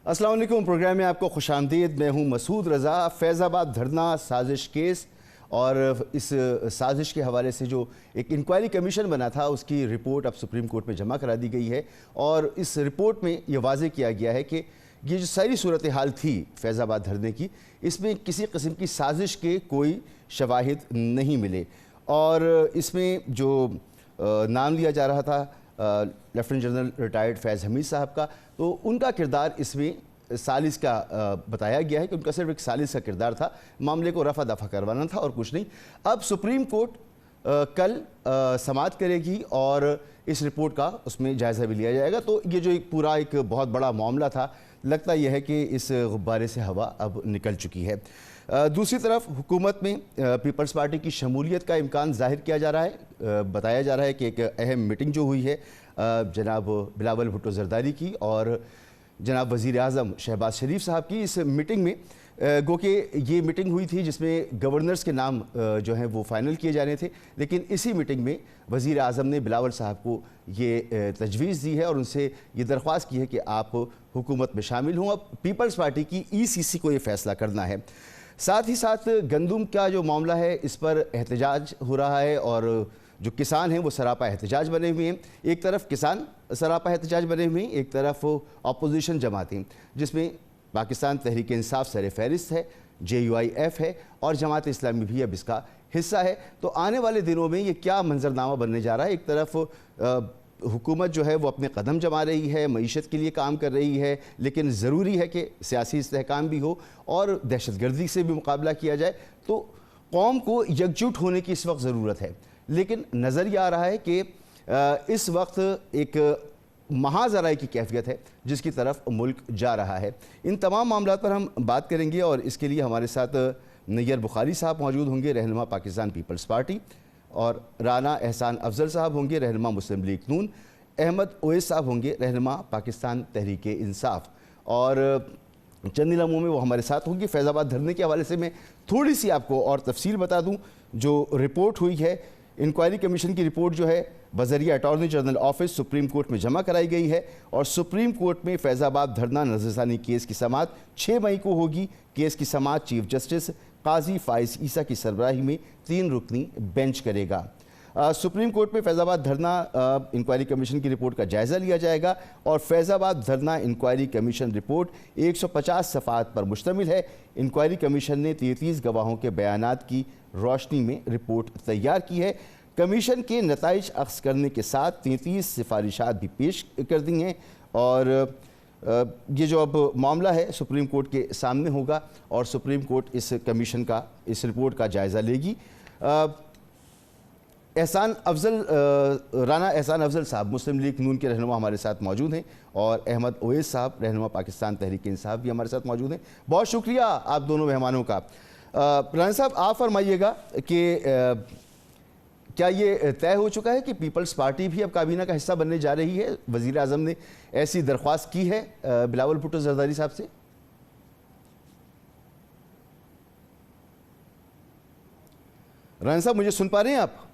अस्सलाम वालेकुम। प्रोग्राम में आपको खुशामदीद। मैं हूं मसूद रज़ा। फैज़ाबाद धरना साजिश केस और इस साजिश के हवाले से जो एक इंक्वायरी कमीशन बना था उसकी रिपोर्ट अब सुप्रीम कोर्ट में जमा करा दी गई है और इस रिपोर्ट में ये वाज़े किया गया है कि ये जो सारी सूरत हाल थी फैज़ाबाद धरने की, इसमें किसी किस्म की साजिश के कोई शवाहिद नहीं मिले और इसमें जो नाम लिया जा रहा था लेफ्टिनेंट जनरल रिटायर्ड फैज़ हमीद साहब का, तो उनका किरदार इसमें सालिस का बताया गया है कि उनका सिर्फ एक सालिस का किरदार था, मामले को रफा दफा करवाना था और कुछ नहीं। अब सुप्रीम कोर्ट कल समाअत करेगी और इस रिपोर्ट का उसमें जायज़ा भी लिया जाएगा। तो ये जो एक पूरा एक बहुत बड़ा मामला था, लगता यह है कि इस गुब्बारे से हवा अब निकल चुकी है। दूसरी तरफ हुकूमत में पीपल्स पार्टी की शमूलियत का इम्कान जाहिर किया जा रहा है। बताया जा रहा है कि एक अहम मीटिंग जो हुई है जनाब बिलावल भुट्टो जरदारी की और जनाब वज़ीर आज़म शहबाज शरीफ साहब की, इस मीटिंग में गो के ये मीटिंग हुई थी जिसमें गवर्नर्स के नाम जो हैं वो फाइनल किए जाने थे, लेकिन इसी मीटिंग में वज़ीर आज़म ने बिलावल साहब को ये तजवीज़ दी है और उनसे ये दरख्वास्त की है कि आप हुकूमत में शामिल हों। अब पीपल्स पार्टी की ECC को ये फ़ैसला करना है। साथ ही साथ गंदम का जो मामला है इस पर एहतजाज हो रहा है और जो किसान हैं वो सरापा एहतजाज बने हुए हैं। एक तरफ किसान सरापा एहतजाज बने हुए हैं, एक तरफ अपोजिशन जमातें जिसमें पाकिस्तान तहरीक इंसाफ सर फहरिस्त है, JUIF है और जमात इस्लामी भी अब इसका हिस्सा है। तो आने वाले दिनों में ये क्या मंजरनामा बनने जा रहा है। एक तरफ हुकूमत जो है वो अपने कदम जमा रही है, मईशत के लिए काम कर रही है, लेकिन ज़रूरी है कि सियासी इस्तेहकाम भी हो और दहशतगर्दी से भी मुकाबला किया जाए। तो कौम को एकजुट होने की इस वक्त ज़रूरत है, लेकिन नज़र ये आ रहा है कि इस वक्त एक महाज़राए की कैफियत है जिसकी तरफ मुल्क जा रहा है। इन तमाम मामलों पर हम बात करेंगे और इसके लिए हमारे साथ नैयर बुखारी साहब मौजूद होंगे, रहनुमा पाकिस्तान पीपल्स पार्टी, और राना एहसान अफजल साहब होंगे, रहनुमा मुस्लिम लीग नून, अहमद ओवैस साहब होंगे, रहनुमा पाकिस्तान तहरीक इंसाफ, और चंद लम्हों में वो हमारे साथ होंगे। फैज़ाबाद धरने के हवाले से मैं थोड़ी सी आपको और तफसील बता दूं। जो रिपोर्ट हुई है, इंक्वायरी कमीशन की रिपोर्ट जो है बज़रिया attorney general office supreme court में जमा कराई गई है और सुप्रीम कोर्ट में फैज़ाबाद धरना नज़रसानी केस की समाअत 6 मई को होगी। केस की समाअत चीफ जस्टिस काजी फ़ाइज़ ईसा की सरबराही में 3 रुकनी बेंच करेगा। सुप्रीम कोर्ट में फैज़ाबाद धरना इंक्वायरी कमीशन की रिपोर्ट का जायज़ा लिया जाएगा और फैज़ाबाद धरना इंक्वायरी कमीशन रिपोर्ट 150 सफ़ात पर मुश्तमिल है। इंक्वायरी कमीशन ने 33 गवाहों के बयानात की रोशनी में रिपोर्ट तैयार की है। कमीशन के नताइज अख्ज़ करने के साथ 33 सिफारिशात भी पेश कर दी हैं और ये जो अब मामला है सुप्रीम कोर्ट के सामने होगा और सुप्रीम कोर्ट इस कमीशन का, इस रिपोर्ट का जायज़ा लेगी। राना एहसान अफजल साहब मुस्लिम लीग नून के रहनुमा हमारे साथ मौजूद हैं और अहमद ओवैस साहब रहनुमा पाकिस्तान तहरीक इंसाफ भी हमारे साथ मौजूद हैं। बहुत शुक्रिया आप दोनों मेहमानों का। राना साहब, आप फरमाइएगा कि क्या ये तय हो चुका है कि पीपल्स पार्टी भी अब काबीना का हिस्सा बनने जा रही है? वज़ीर आज़म ने ऐसी दरख्वास्त की है बिलावल भुट्टो जरदारी साहब से। राना साहब, मुझे सुन पा रहे हैं आप?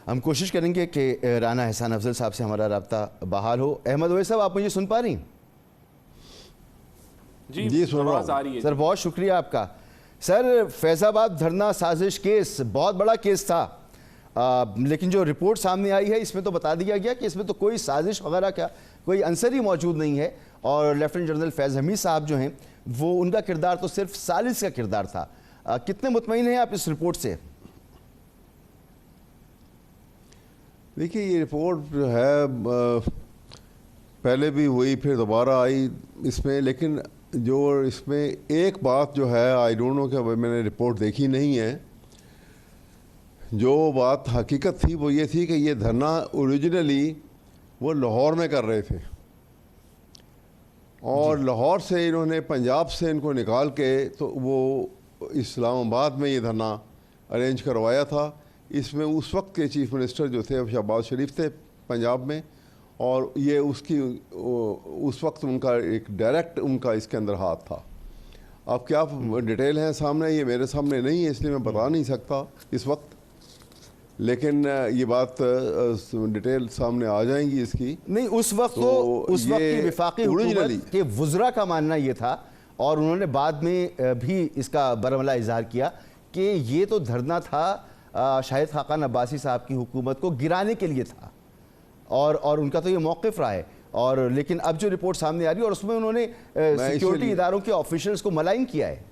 हम कोशिश करेंगे कि राना एहसान अफजल साहब से हमारा रब्ता बहाल हो। अहमद ओवैस साहब, आप मुझे सुन पा रही हैं? जी सुन रहा हूं सर। बहुत शुक्रिया आपका। सर, फैज़ाबाद धरना साजिश केस बहुत बड़ा केस था, लेकिन जो रिपोर्ट सामने आई है इसमें तो बता दिया गया कि इसमें तो कोई साजिश वगैरह का कोई अंसर ही मौजूद नहीं है और लेफ्टिनेंट जनरल फैज़ हमीद साहब जो हैं वो, उनका किरदार तो सिर्फ सालिस का किरदार था। कितने मुतमईन हैं आप इस रिपोर्ट से? देखिए, ये रिपोर्ट जो है पहले भी हुई, फिर दोबारा आई इसमें, लेकिन जो इसमें एक बात जो है, आई डोंट नो कि मैंने रिपोर्ट देखी नहीं है, जो बात हकीकत थी वो ये थी कि ये धरना ओरिजिनली वो लाहौर में कर रहे थे और लाहौर से इन्होंने, पंजाब से इनको निकाल के तो वो इस्लामाबाद में ये धरना अरेंज करवाया था। इसमें उस वक्त के चीफ मिनिस्टर जो थे शहबाज शरीफ थे पंजाब में, और ये उसकी उस वक्त उनका एक डायरेक्ट उनका इसके अंदर हाथ था। अब क्या डिटेल है सामने, ये मेरे सामने नहीं है इसलिए मैं बता नहीं सकता इस वक्त, लेकिन ये बात डिटेल सामने आ जाएंगी इसकी। नहीं, उस वक्त तो उस वक्त की विफाकी हुकूमत के वुज़रा का मानना ये था, और उन्होंने बाद में भी इसका बरमला इजहार किया कि ये तो धरना था शाहिद खाकान अब्बासी साहब की हुकूमत को गिराने के लिए था, और उनका तो ये मौक़िफ़ रहा है। और लेकिन अब जो रिपोर्ट सामने आ रही है, और उसमें उन्होंने सिक्योरिटी इदारों के ऑफिशियल्स को मलाइन किया है।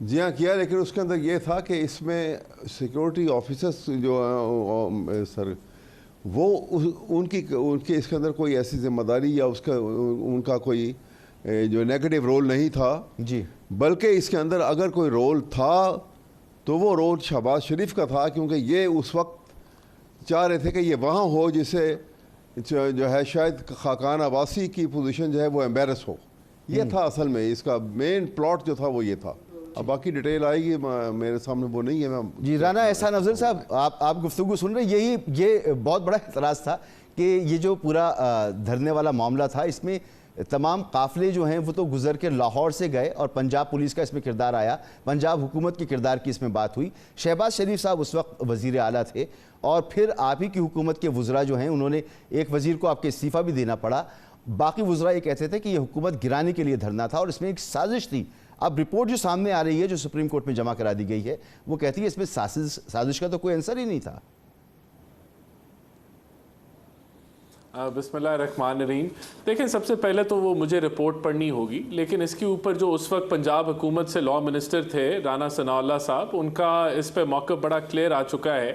जी हाँ, किया, लेकिन उसके अंदर ये था कि इसमें सिक्योरिटी ऑफिसर्स जो सर वो उनकी इसके अंदर कोई ऐसी जिम्मेदारी या उनका कोई जो नेगेटिव रोल नहीं था जी, बल्कि इसके अंदर अगर कोई रोल था तो वो रोल शहबाज शरीफ का था, क्योंकि ये उस वक्त चाह रहे थे कि ये वहाँ हो जिसे जो है शायद खाकान अब्बासी की पोजीशन जो है वो एम्बेरस हो। ये था असल में इसका मेन प्लॉट जो था वो ये था। अब बाकी डिटेल आएगी, मेरे सामने वो नहीं है। मैं जी, राना एहसान अफजल साहब, आप गुफ्तगू सुन रहे हैं। ये बहुत बड़ा एतराज़ था कि ये जो पूरा धरने वाला मामला था, इसमें तमाम काफ़िले जो हैं वो तो गुजर के लाहौर से गए, और पंजाब पुलिस का इसमें किरदार आया, पंजाब हुकूमत के किरदार की इसमें बात हुई। शहबाज शरीफ साहब उस वक्त वज़ीर आला थे, और फिर आप ही की हुकूमत के वुज़रा जो हैं, उन्होंने एक वज़ीर को आपके इस्तीफ़ा भी देना पड़ा। बाकी वुज़रा ये कहते थे कि ये हुकूमत गिराने के लिए धरना था और इसमें एक साजिश थी। अब रिपोर्ट जो सामने आ रही है, जो सुप्रीम कोर्ट में जमा करा दी गई है, वो कहती है इसमें साजिश का तो कोई आंसर ही नहीं था। बिस्मिल्लाहिर्रहमानिर्रहीम। देखें, सबसे पहले तो वो मुझे रिपोर्ट पढ़नी होगी, लेकिन इसके ऊपर जो उस वक्त पंजाब हुकूमत से लॉ मिनिस्टर थे राना सनाउल्लाह साहब, उनका इस पे मौक़िफ़ बड़ा क्लियर आ चुका है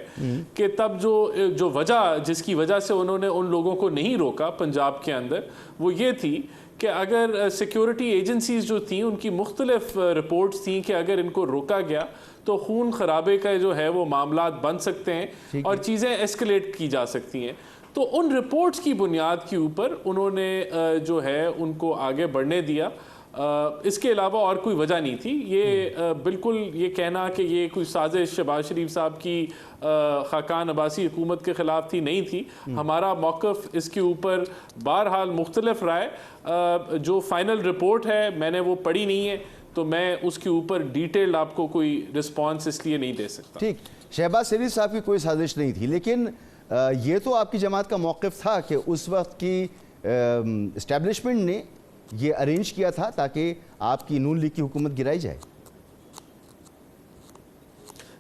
कि तब जो वजह जिसकी वजह से उन्होंने उन लोगों को नहीं रोका पंजाब के अंदर, वो ये थी कि अगर सिक्योरिटी एजेंसीज़ जो थी उनकी मुख्तलिफ रिपोर्ट्स थी कि अगर इनको रोका गया तो खून खराबे का जो है वो मामला बन सकते हैं और चीज़ें एस्केलेट की जा सकती हैं। तो उन रिपोर्ट्स की बुनियाद के ऊपर उन्होंने जो है उनको आगे बढ़ने दिया। इसके अलावा और कोई वजह नहीं थी। ये बिल्कुल ये कहना कि ये कोई साजिश शहबाज शरीफ साहब की खाकान अब्बासी हुकूमत के ख़िलाफ़ थी, नहीं थी। हमारा मौक़िफ़ इसके ऊपर बहरहाल मुख्तलिफ रहा है। जो फ़ाइनल रिपोर्ट है मैंने वो पढ़ी नहीं है, तो मैं उसके ऊपर डिटेल आपको कोई रिस्पॉन्स इसलिए नहीं दे सकता। ठीक, शहबाज शरीफ साहब की कोई साजिश नहीं थी, लेकिन ये तो आपकी जमात का मौक़िफ़ था कि उस वक्त की इस्टेब्लिशमेंट ने ये अरेंज किया था ताकि आपकी नून लीग की हुकूमत गिराई जाए।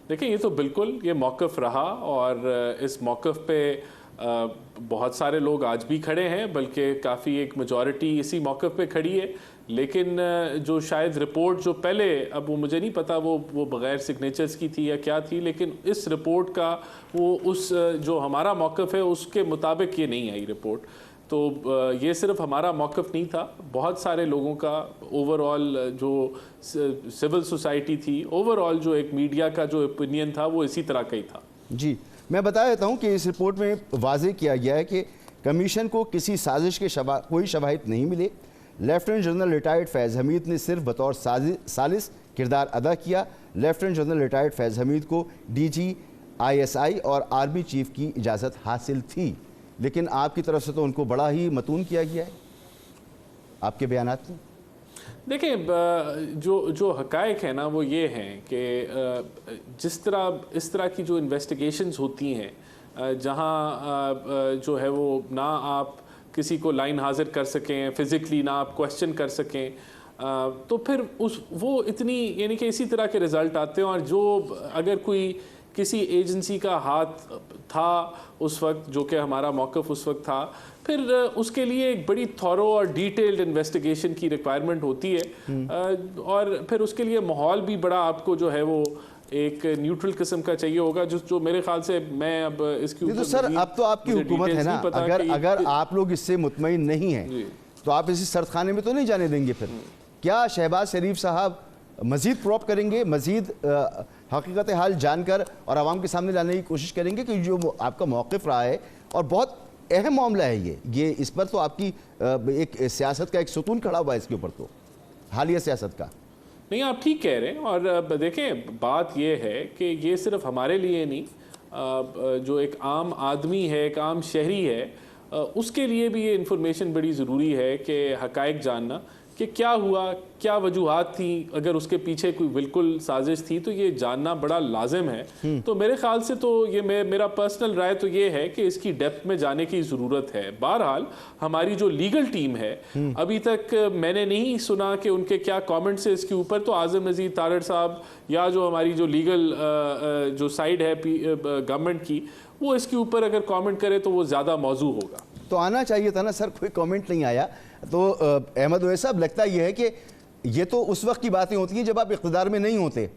देखिए, ये तो बिल्कुल ये मौक़िफ़ रहा, और इस मौक़िफ़ पे बहुत सारे लोग आज भी खड़े हैं, बल्कि काफ़ी एक मेजॉरिटी इसी मौक़िफ़ पे खड़ी है। लेकिन जो शायद रिपोर्ट जो पहले, अब वो मुझे नहीं पता वो बग़ैर सिग्नेचर्स की थी या क्या थी, लेकिन इस रिपोर्ट का वो उस जो हमारा मौक़िफ़ है उसके मुताबिक ये नहीं आई रिपोर्ट। तो ये सिर्फ हमारा मौक़िफ़ नहीं था, बहुत सारे लोगों का ओवरऑल जो सिविल सोसाइटी थी, ओवरऑल जो एक मीडिया का जो ओपिनियन था वो इसी तरह का ही था। जी, मैं बता देता हूँ कि इस रिपोर्ट में वाज़ेह किया गया है कि कमीशन को किसी साजिश के कोई शवाहिद नहीं मिले। लेफ्टिनेंट जनरल रिटायर्ड फैज़ हमीद ने सिर्फ बतौर सालिस किरदार अदा किया। लेफ्टिनेंट जनरल रिटायर्ड फैज़ हमीद को DG ISI और आर्मी चीफ की इजाज़त हासिल थी, लेकिन आपकी तरफ से तो उनको बड़ा ही मतून किया गया है आपके बयानात में। देखें, जो हक़ाइक़ है ना वो ये हैं कि जिस तरह इस तरह की जो इन्वेस्टिगेशंस होती हैं, जहाँ जो है वो ना आप किसी को लाइन हाजिर कर सकें फ़िज़िकली, ना आप क्वेश्चन कर सकें, तो फिर वो इतनी यानी कि इसी तरह के रिज़ल्ट आते हैं। और जो अगर कोई किसी एजेंसी का हाथ था उस वक्त, जो कि हमारा मौक़िफ़ उस वक्त था, फिर उसके लिए एक बड़ी थॉरो और डिटेल्ड इन्वेस्टिगेशन की रिक्वायरमेंट होती है, और फिर उसके लिए माहौल भी बड़ा आपको जो है वो एक न्यूट्रल किस्म का चाहिए होगा, जो मेरे ख्याल से मैं अब इसके ऊपर तो सर अब तो आपकी हुकूमत है ना, अगर आप लोग इससे मुतमईन नहीं हैं तो आप इसी सरखाने में तो नहीं जाने देंगे। फिर क्या शहबाज शरीफ साहब मज़ीद प्रॉप करेंगे, मज़ीद हकीकत हाल जानकर और आवाम के सामने लाने की कोशिश करेंगे कि जो आपका मौक़िफ़ रहा है और बहुत अहम मामला है ये इस पर तो आपकी एक सियासत का एक सुतून खड़ा हुआ है इसके ऊपर, तो हालिया सियासत का। नहीं, आप ठीक कह रहे हैं। और देखें, बात ये है कि ये सिर्फ हमारे लिए नहीं, जो एक आम आदमी है, एक आम शहरी है, उसके लिए भी ये इन्फॉर्मेशन बड़ी ज़रूरी है कि हक़ाइक़ जानना कि क्या हुआ, क्या वजूहात थी, अगर उसके पीछे कोई बिल्कुल साजिश थी तो ये जानना बड़ा लाजिम है। तो मेरे ख्याल से तो ये मेरा पर्सनल राय तो ये है कि इसकी डेप्थ में जाने की ज़रूरत है। बहरहाल हमारी जो लीगल टीम है, अभी तक मैंने नहीं सुना कि उनके क्या कमेंट्स है इसके ऊपर। तो आज़म नज़ीर तारड़ साहब या जो हमारी जो लीगल जो साइड है गवर्नमेंट की, वो इसके ऊपर अगर कमेंट करे तो वो ज़्यादा मौजू होगा। तो आना चाहिए था ना सर, कोई कमेंट नहीं आया। तो अहमद ओवैस साहब, लगता यह है कि ये तो उस वक्त की बातें होती हैं जब आप इक़्तिदार में नहीं होते,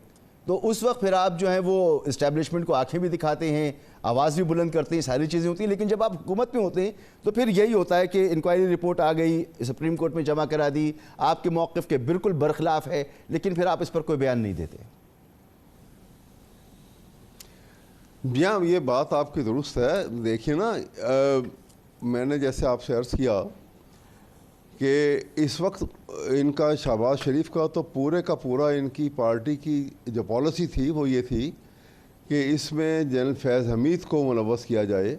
तो उस वक्त फिर आप जो हैं वो इस्टेब्लिशमेंट को आंखें भी दिखाते हैं, आवाज़ भी बुलंद करते हैं, सारी चीज़ें होती हैं। लेकिन जब आप हुकूमत में होते हैं तो फिर यही होता है कि इंक्वायरी रिपोर्ट आ गई, सुप्रीम कोर्ट में जमा करा दी, आपके मौक़िफ़ के बिल्कुल बरखिलाफ़ है, लेकिन फिर आप इस पर कोई बयान नहीं देते। यहाँ ये बात आपकी दुरुस्त है। देखिए ना, मैंने जैसे आपसे अर्ज़ किया कि इस वक्त इनका शहबाज शरीफ का तो पूरे का पूरा इनकी पार्टी की जो पॉलिसी थी वो ये थी कि इसमें जनरल फैज़ हमीद को मुलव्वस किया जाए,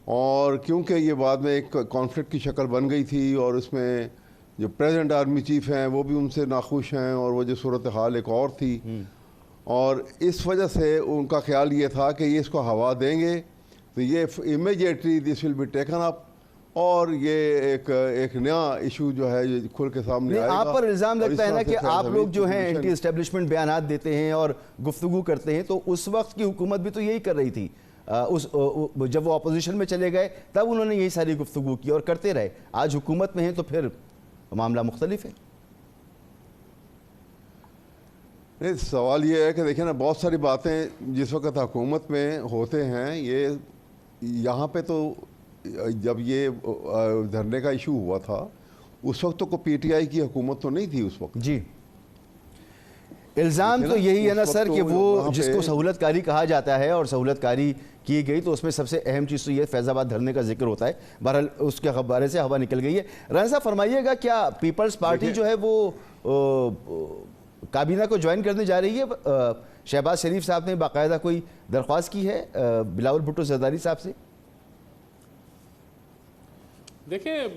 और क्योंकि ये बाद में एक कॉन्फ्लिक्ट की शक्ल बन गई थी और इसमें जो प्रेजेंट आर्मी चीफ हैं वो भी उनसे नाखुश हैं, और वो जो सूरत हाल एक और थी, और इस वजह से उनका ख्याल ये था कि ये इसको हवा देंगे तो ये immediately this will be taken up, और ये एक नया इशू जो है ये खुल के सामने आएगा। आप पर इल्ज़ाम लगता है ना कि आप लोग जो हैं एंटी एस्टेब्लिशमेंट बयानात देते हैं और गुफ्तगू करते हैं, तो उस वक्त की हुकूमत भी तो यही कर रही थी। जब वो अपोजिशन में चले गए तब उन्होंने यही सारी गुफ्तगू की और करते रहे। आज हुकूमत में हैं तो फिर मामला मुख्तलिफ है। नहीं, सवाल ये है कि देखिए ना, बहुत सारी बातें जिस वक्त हुकूमत में होते हैं, ये यहाँ पे तो जब ये धरने का इशू हुआ था उस वक्त तो को पीटीआई की हुकूमत तो नहीं थी उस वक्त। जी, इल्ज़ाम तो यही है ना सर कि वो जिसको सहूलतकारी कहा जाता है और सहूलतकारी की गई, तो उसमें सबसे अहम चीज़ तो ये फैज़ाबाद धरने का जिक्र होता है। बहरहाल उसके हवाले से हवा निकल गई है। राना साहब फरमाइएगा, क्या पीपल्स पार्टी जो है वो काबीना को ज्वाइन करने जा रही है? शहबाज शरीफ साहब ने बाकायदा कोई दरख्वास्त की है बिलावल भुट्टो ज़रदारी साहब से? देखिए,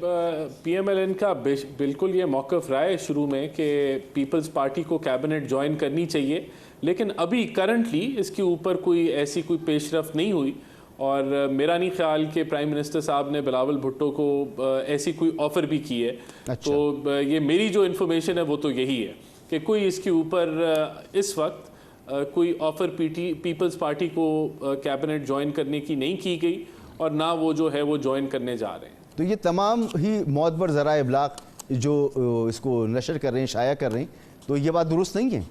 पीएमएलएन का बिल्कुल ये मौक़िफ़ रहा है शुरू में कि पीपल्स पार्टी को कैबिनेट ज्वाइन करनी चाहिए, लेकिन अभी करंटली इसके ऊपर कोई ऐसी कोई पेशरफ नहीं हुई, और मेरा नहीं ख्याल कि प्राइम मिनिस्टर साहब ने बिलावल भुट्टो को ऐसी कोई ऑफ़र भी की है। अच्छा। तो ये मेरी जो इन्फॉर्मेशन है वो तो यही है कि कोई इसके ऊपर इस वक्त कोई ऑफ़र पीपल्स पार्टी को कैबिनेट ज्वाइन करने की नहीं की गई, और ना वो जो है वो ज्वाइन करने जा रहे हैं। तो ये तमाम ही मोतबर ज़राए इब्लाग जो इसको नशर कर रहे हैं, शाया कर रहे हैं, तो ये बात दुरुस्त नहीं है?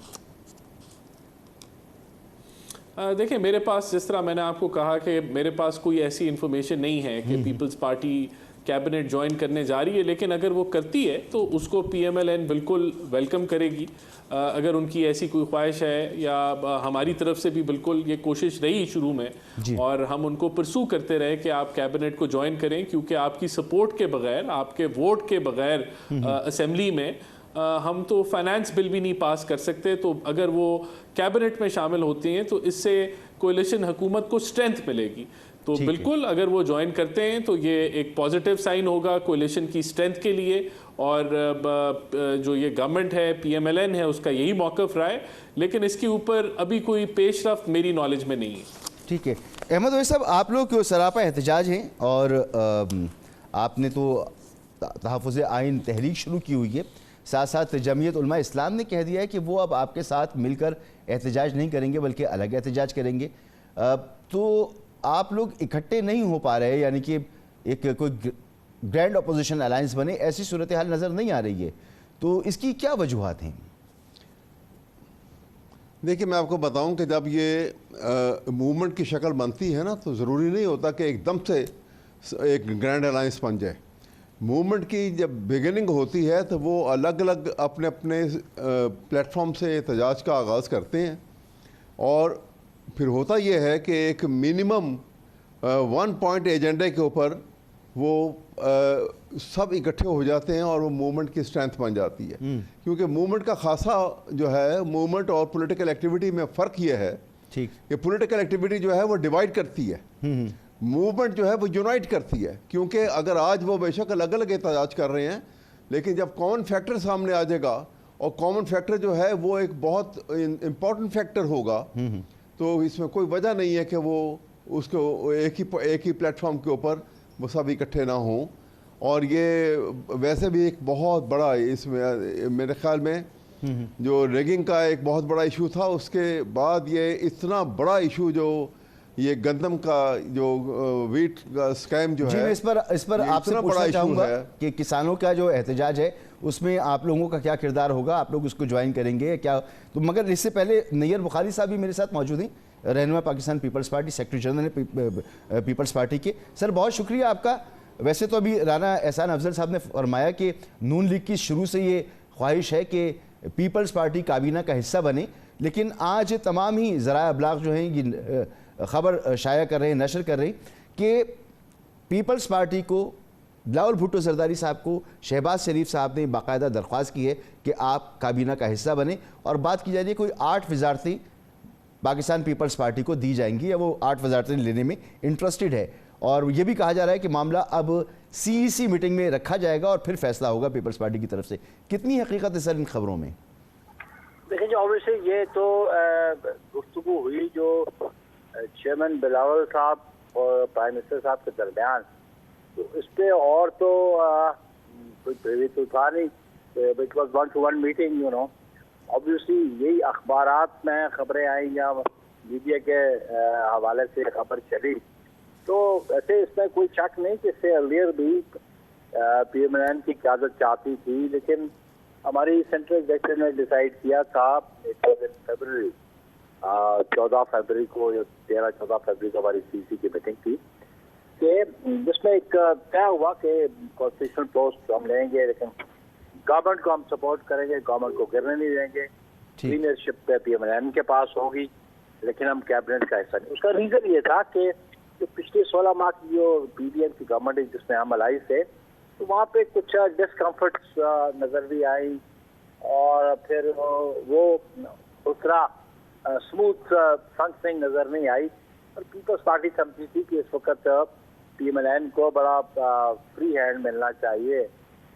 देखिए, मेरे पास, जिस तरह मैंने आपको कहा कि मेरे पास कोई ऐसी इन्फॉर्मेशन नहीं है कि पीपल्स पार्टी कैबिनेट ज्वाइन करने जा रही है, लेकिन अगर वो करती है तो उसको पीएमएलएन बिल्कुल वेलकम करेगी। अगर उनकी ऐसी कोई ख्वाहिश है, या हमारी तरफ से भी बिल्कुल ये कोशिश रही शुरू में, और हम उनको परसू करते रहे कि आप कैबिनेट को ज्वाइन करें, क्योंकि आपकी सपोर्ट के बगैर, आपके वोट के बगैर असेंबली में हम तो फाइनेंस बिल भी नहीं पास कर सकते। तो अगर वो कैबिनेट में शामिल होती हैं तो इससे कोalition हुकूमत को स्ट्रेंथ मिलेगी। तो बिल्कुल अगर वो ज्वाइन करते हैं तो ये एक पॉजिटिव साइन होगा कोalition की स्ट्रेंथ के लिए, और जो ये गवर्नमेंट है, पीएमएलएन है, उसका यही मौक़िफ़ रहा है, लेकिन इसके ऊपर अभी कोई पेशरफ्त मेरी नॉलेज में नहीं है। ठीक है अहमद ओवैस साहब, आप लोग क्यों सरापा एहतजाज हैं, और आपने तो तहफ़्फ़ुज़ आइन तहरीक शुरू की हुई है, साथ साथ जमीयत उलमा इस्लाम ने कह दिया है कि वो अब आपके साथ मिलकर एहतजाज नहीं करेंगे बल्कि अलग एहतजाज करेंगे। तो आप लोग इकट्ठे नहीं हो पा रहे, यानी कि एक कोई ग्रैंड अपोजिशन अलायंस बने, ऐसी सूरत हाल नज़र नहीं आ रही है, तो इसकी क्या वजूहात हैं? देखिए, मैं आपको बताऊं कि जब ये मूवमेंट की शक्ल बनती है ना, तो ज़रूरी नहीं होता कि एकदम से एक ग्रैंड अलायंस बन जाए। मूवमेंट की जब बिगिनिंग होती है तो वो अलग अलग अपने अपने प्लेटफॉर्म से एहतजाज का आगाज़ करते हैं, और फिर होता यह है कि एक मिनिमम 1 पॉइंट एजेंडे के ऊपर वो सब इकट्ठे हो जाते हैं और वो मूवमेंट की स्ट्रेंथ बन जाती है। क्योंकि मूवमेंट का खासा जो है, मूवमेंट और पॉलिटिकल एक्टिविटी में फ़र्क ये है ठीक कि पॉलिटिकल एक्टिविटी जो है वो डिवाइड करती है, मूवमेंट जो है वो यूनाइट करती है। क्योंकि अगर आज वो बेशक अलग अलग एहतजाज कर रहे हैं, लेकिन जब कॉमन फैक्टर सामने आ जाएगा, और कॉमन फैक्टर जो है वो एक बहुत इम्पोर्टेंट फैक्टर होगा, तो इसमें कोई वजह नहीं है कि वो उसको एक ही प्लेटफॉर्म के ऊपर वो सब इकट्ठे ना हों। और ये वैसे भी एक बहुत बड़ा, इसमें मेरे ख्याल में जो रेगिंग का एक बहुत बड़ा इशू था, उसके बाद ये इतना बड़ा इशू जो ये गंदम का जो वीट का स्कैम जो जी, है, मैं इस पर आपसे पूछना चाहूँगा कि किसानों का जो एहतजाज है उसमें आप लोगों का क्या किरदार होगा, आप लोग उसको ज्वाइन करेंगे क्या? तो मगर इससे पहले नैयर बुखारी साहब भी मेरे साथ मौजूद हैं, रहनुमा Pakistan peoples party, secretary general peoples party के। सर बहुत शुक्रिया आपका। वैसे तो अभी राना एहसान अफजल साहब ने फरमाया कि नून लीग की शुरू से ये ख्वाहिश है कि पीपल्स पार्टी काबीना का हिस्सा बने, लेकिन आज तमाम ही ज़राए अबलाग जो हैं ये ख़बर शाया कर रहे हैं, नशर कर रहे हैं कि पीपल्स पार्टी को, बिलावल भुट्टो जरदारी साहब को शहबाज शरीफ साहब ने बाकायदा दरख्वास्त की है कि आप काबीना का हिस्सा बने, और बात की जा रही है कोई 8 वजारतें पाकिस्तान पीपल्स पार्टी को दी जाएंगी, या वो 8 वजारतें लेने में इंटरेस्टेड है। और ये भी कहा जा रहा है कि मामला अब CEC मीटिंग में रखा जाएगा और फिर फैसला होगा पीपल्स पार्टी की तरफ से। कितनी हकीकत है सर इन खबरों में? देखिए, ऑब्वियसली ये तो गुफ्तगू हुई जो चेयरमैन बिलावल साहब और प्राइम मिनिस्टर साहब के दरमियान, तो इस पर और तो कोई प्रेवी तो था नहीं, it was 1-to-1 meeting, you know. Obviously यही अखबारात में खबरें आई या मीडिया के हवाले से खबर चली, तो वैसे इसमें कोई शक नहीं कि इससे अर्लियर भी PMLN की क़यादत चाहती थी, लेकिन हमारी सेंट्रल एग्जीक्यूटिव ने डिसाइड किया था फरवरी 14 फरवरी को या 13-14 फरवरी को हमारी CEC की मीटिंग थी कि जिसमें एक तय हुआ कि कॉन्स्टिट्यूशनल पोस्ट हम लेंगे, लेकिन गवर्नमेंट को हम सपोर्ट करेंगे, गवर्नमेंट को गिरने नहीं देंगे, लीडरशिप PMLN के पास होगी, लेकिन हम कैबिनेट का हिस्सा नहीं। उसका रीज़न ये था कि जो पिछले 16 माह की जो PDM की गवर्नमेंट है जिसमें हम अलाई से, तो वहाँ पे कुछ डिस्कम्फर्ट्स नज़र भी आई, और फिर वो दूसरा स्मूथ फंक्शनिंग नज़र नहीं आई। और पीपल्स पार्टी समझी थी कि इस वक्त PMLN को बड़ा फ्री हैंड मिलना चाहिए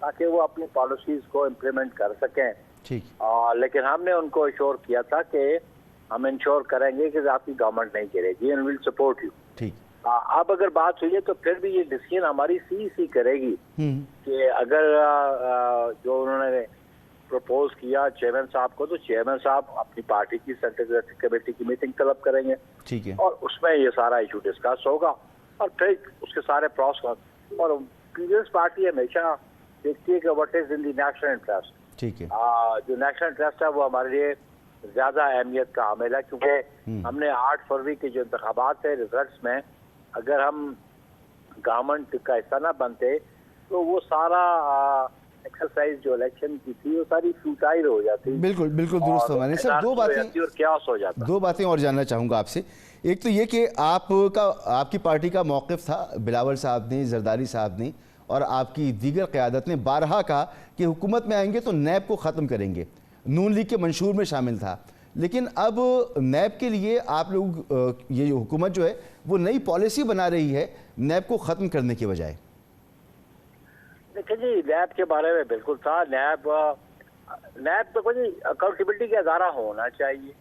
ताकि वो अपनी पॉलिसीज़ को इम्प्लीमेंट कर सकें। ठीक। लेकिन हमने उनको इंश्योर किया था कि हम इंश्योर करेंगे कि आपकी गवर्नमेंट नहीं गिरेगी, एंड विल सपोर्ट यू। ठीक। अब अगर बात हुई है तो फिर भी ये डिसीजन हमारी CEC करेगी कि अगर जो उन्होंने प्रपोज किया चेयरमैन साहब को, तो चेयरमैन साहब अपनी पार्टी की सेंट्रल एग्जीक्यूटिव कमेटी की मीटिंग तलब करेंगे। ठीक है। और उसमें ये सारा इशू डिस्कस होगा और फिर उसके सारे प्रोसेस, और पीपल्स पार्टी हमेशा देखती है कि what is in the national interest. ठीक है। जो नेशनल इंटरेस्ट है वो हमारे लिए ज्यादा अहमियत का हामिल है, क्योंकि हमने 8 फरवरी के जो इंतखाबात है रिजल्ट्स में अगर हम गवर्नमेंट का हिस्सा ना बनते तो वो सारा एक्सरसाइज जो इलेक्शन की थी वो सारी फ्यूटाइल हो जाती। बिल्कुल बिल्कुल दुरुस्त फरमाने। सर दो बातें और जानना चाहूँगा आपसे। एक तो ये कि आपकी पार्टी का मौक़िफ़ था, बिलावल साहब ने, जरदारी साहब ने और आपकी दीगर क़यादत ने बारहा कहा कि हुकूमत में आएंगे तो नैब को ख़त्म करेंगे, नून लीग के मंशूर में शामिल था। लेकिन अब नैब के लिए आप लोग, ये जो हुकूमत जो है वो नई पॉलिसी बना रही है नैब को ख़त्म करने के बजाय। देखिए जी, नैब के बारे में बिल्कुल था। नैब तो कोई अकाउंटेबिलिटी का अदारा होना चाहिए,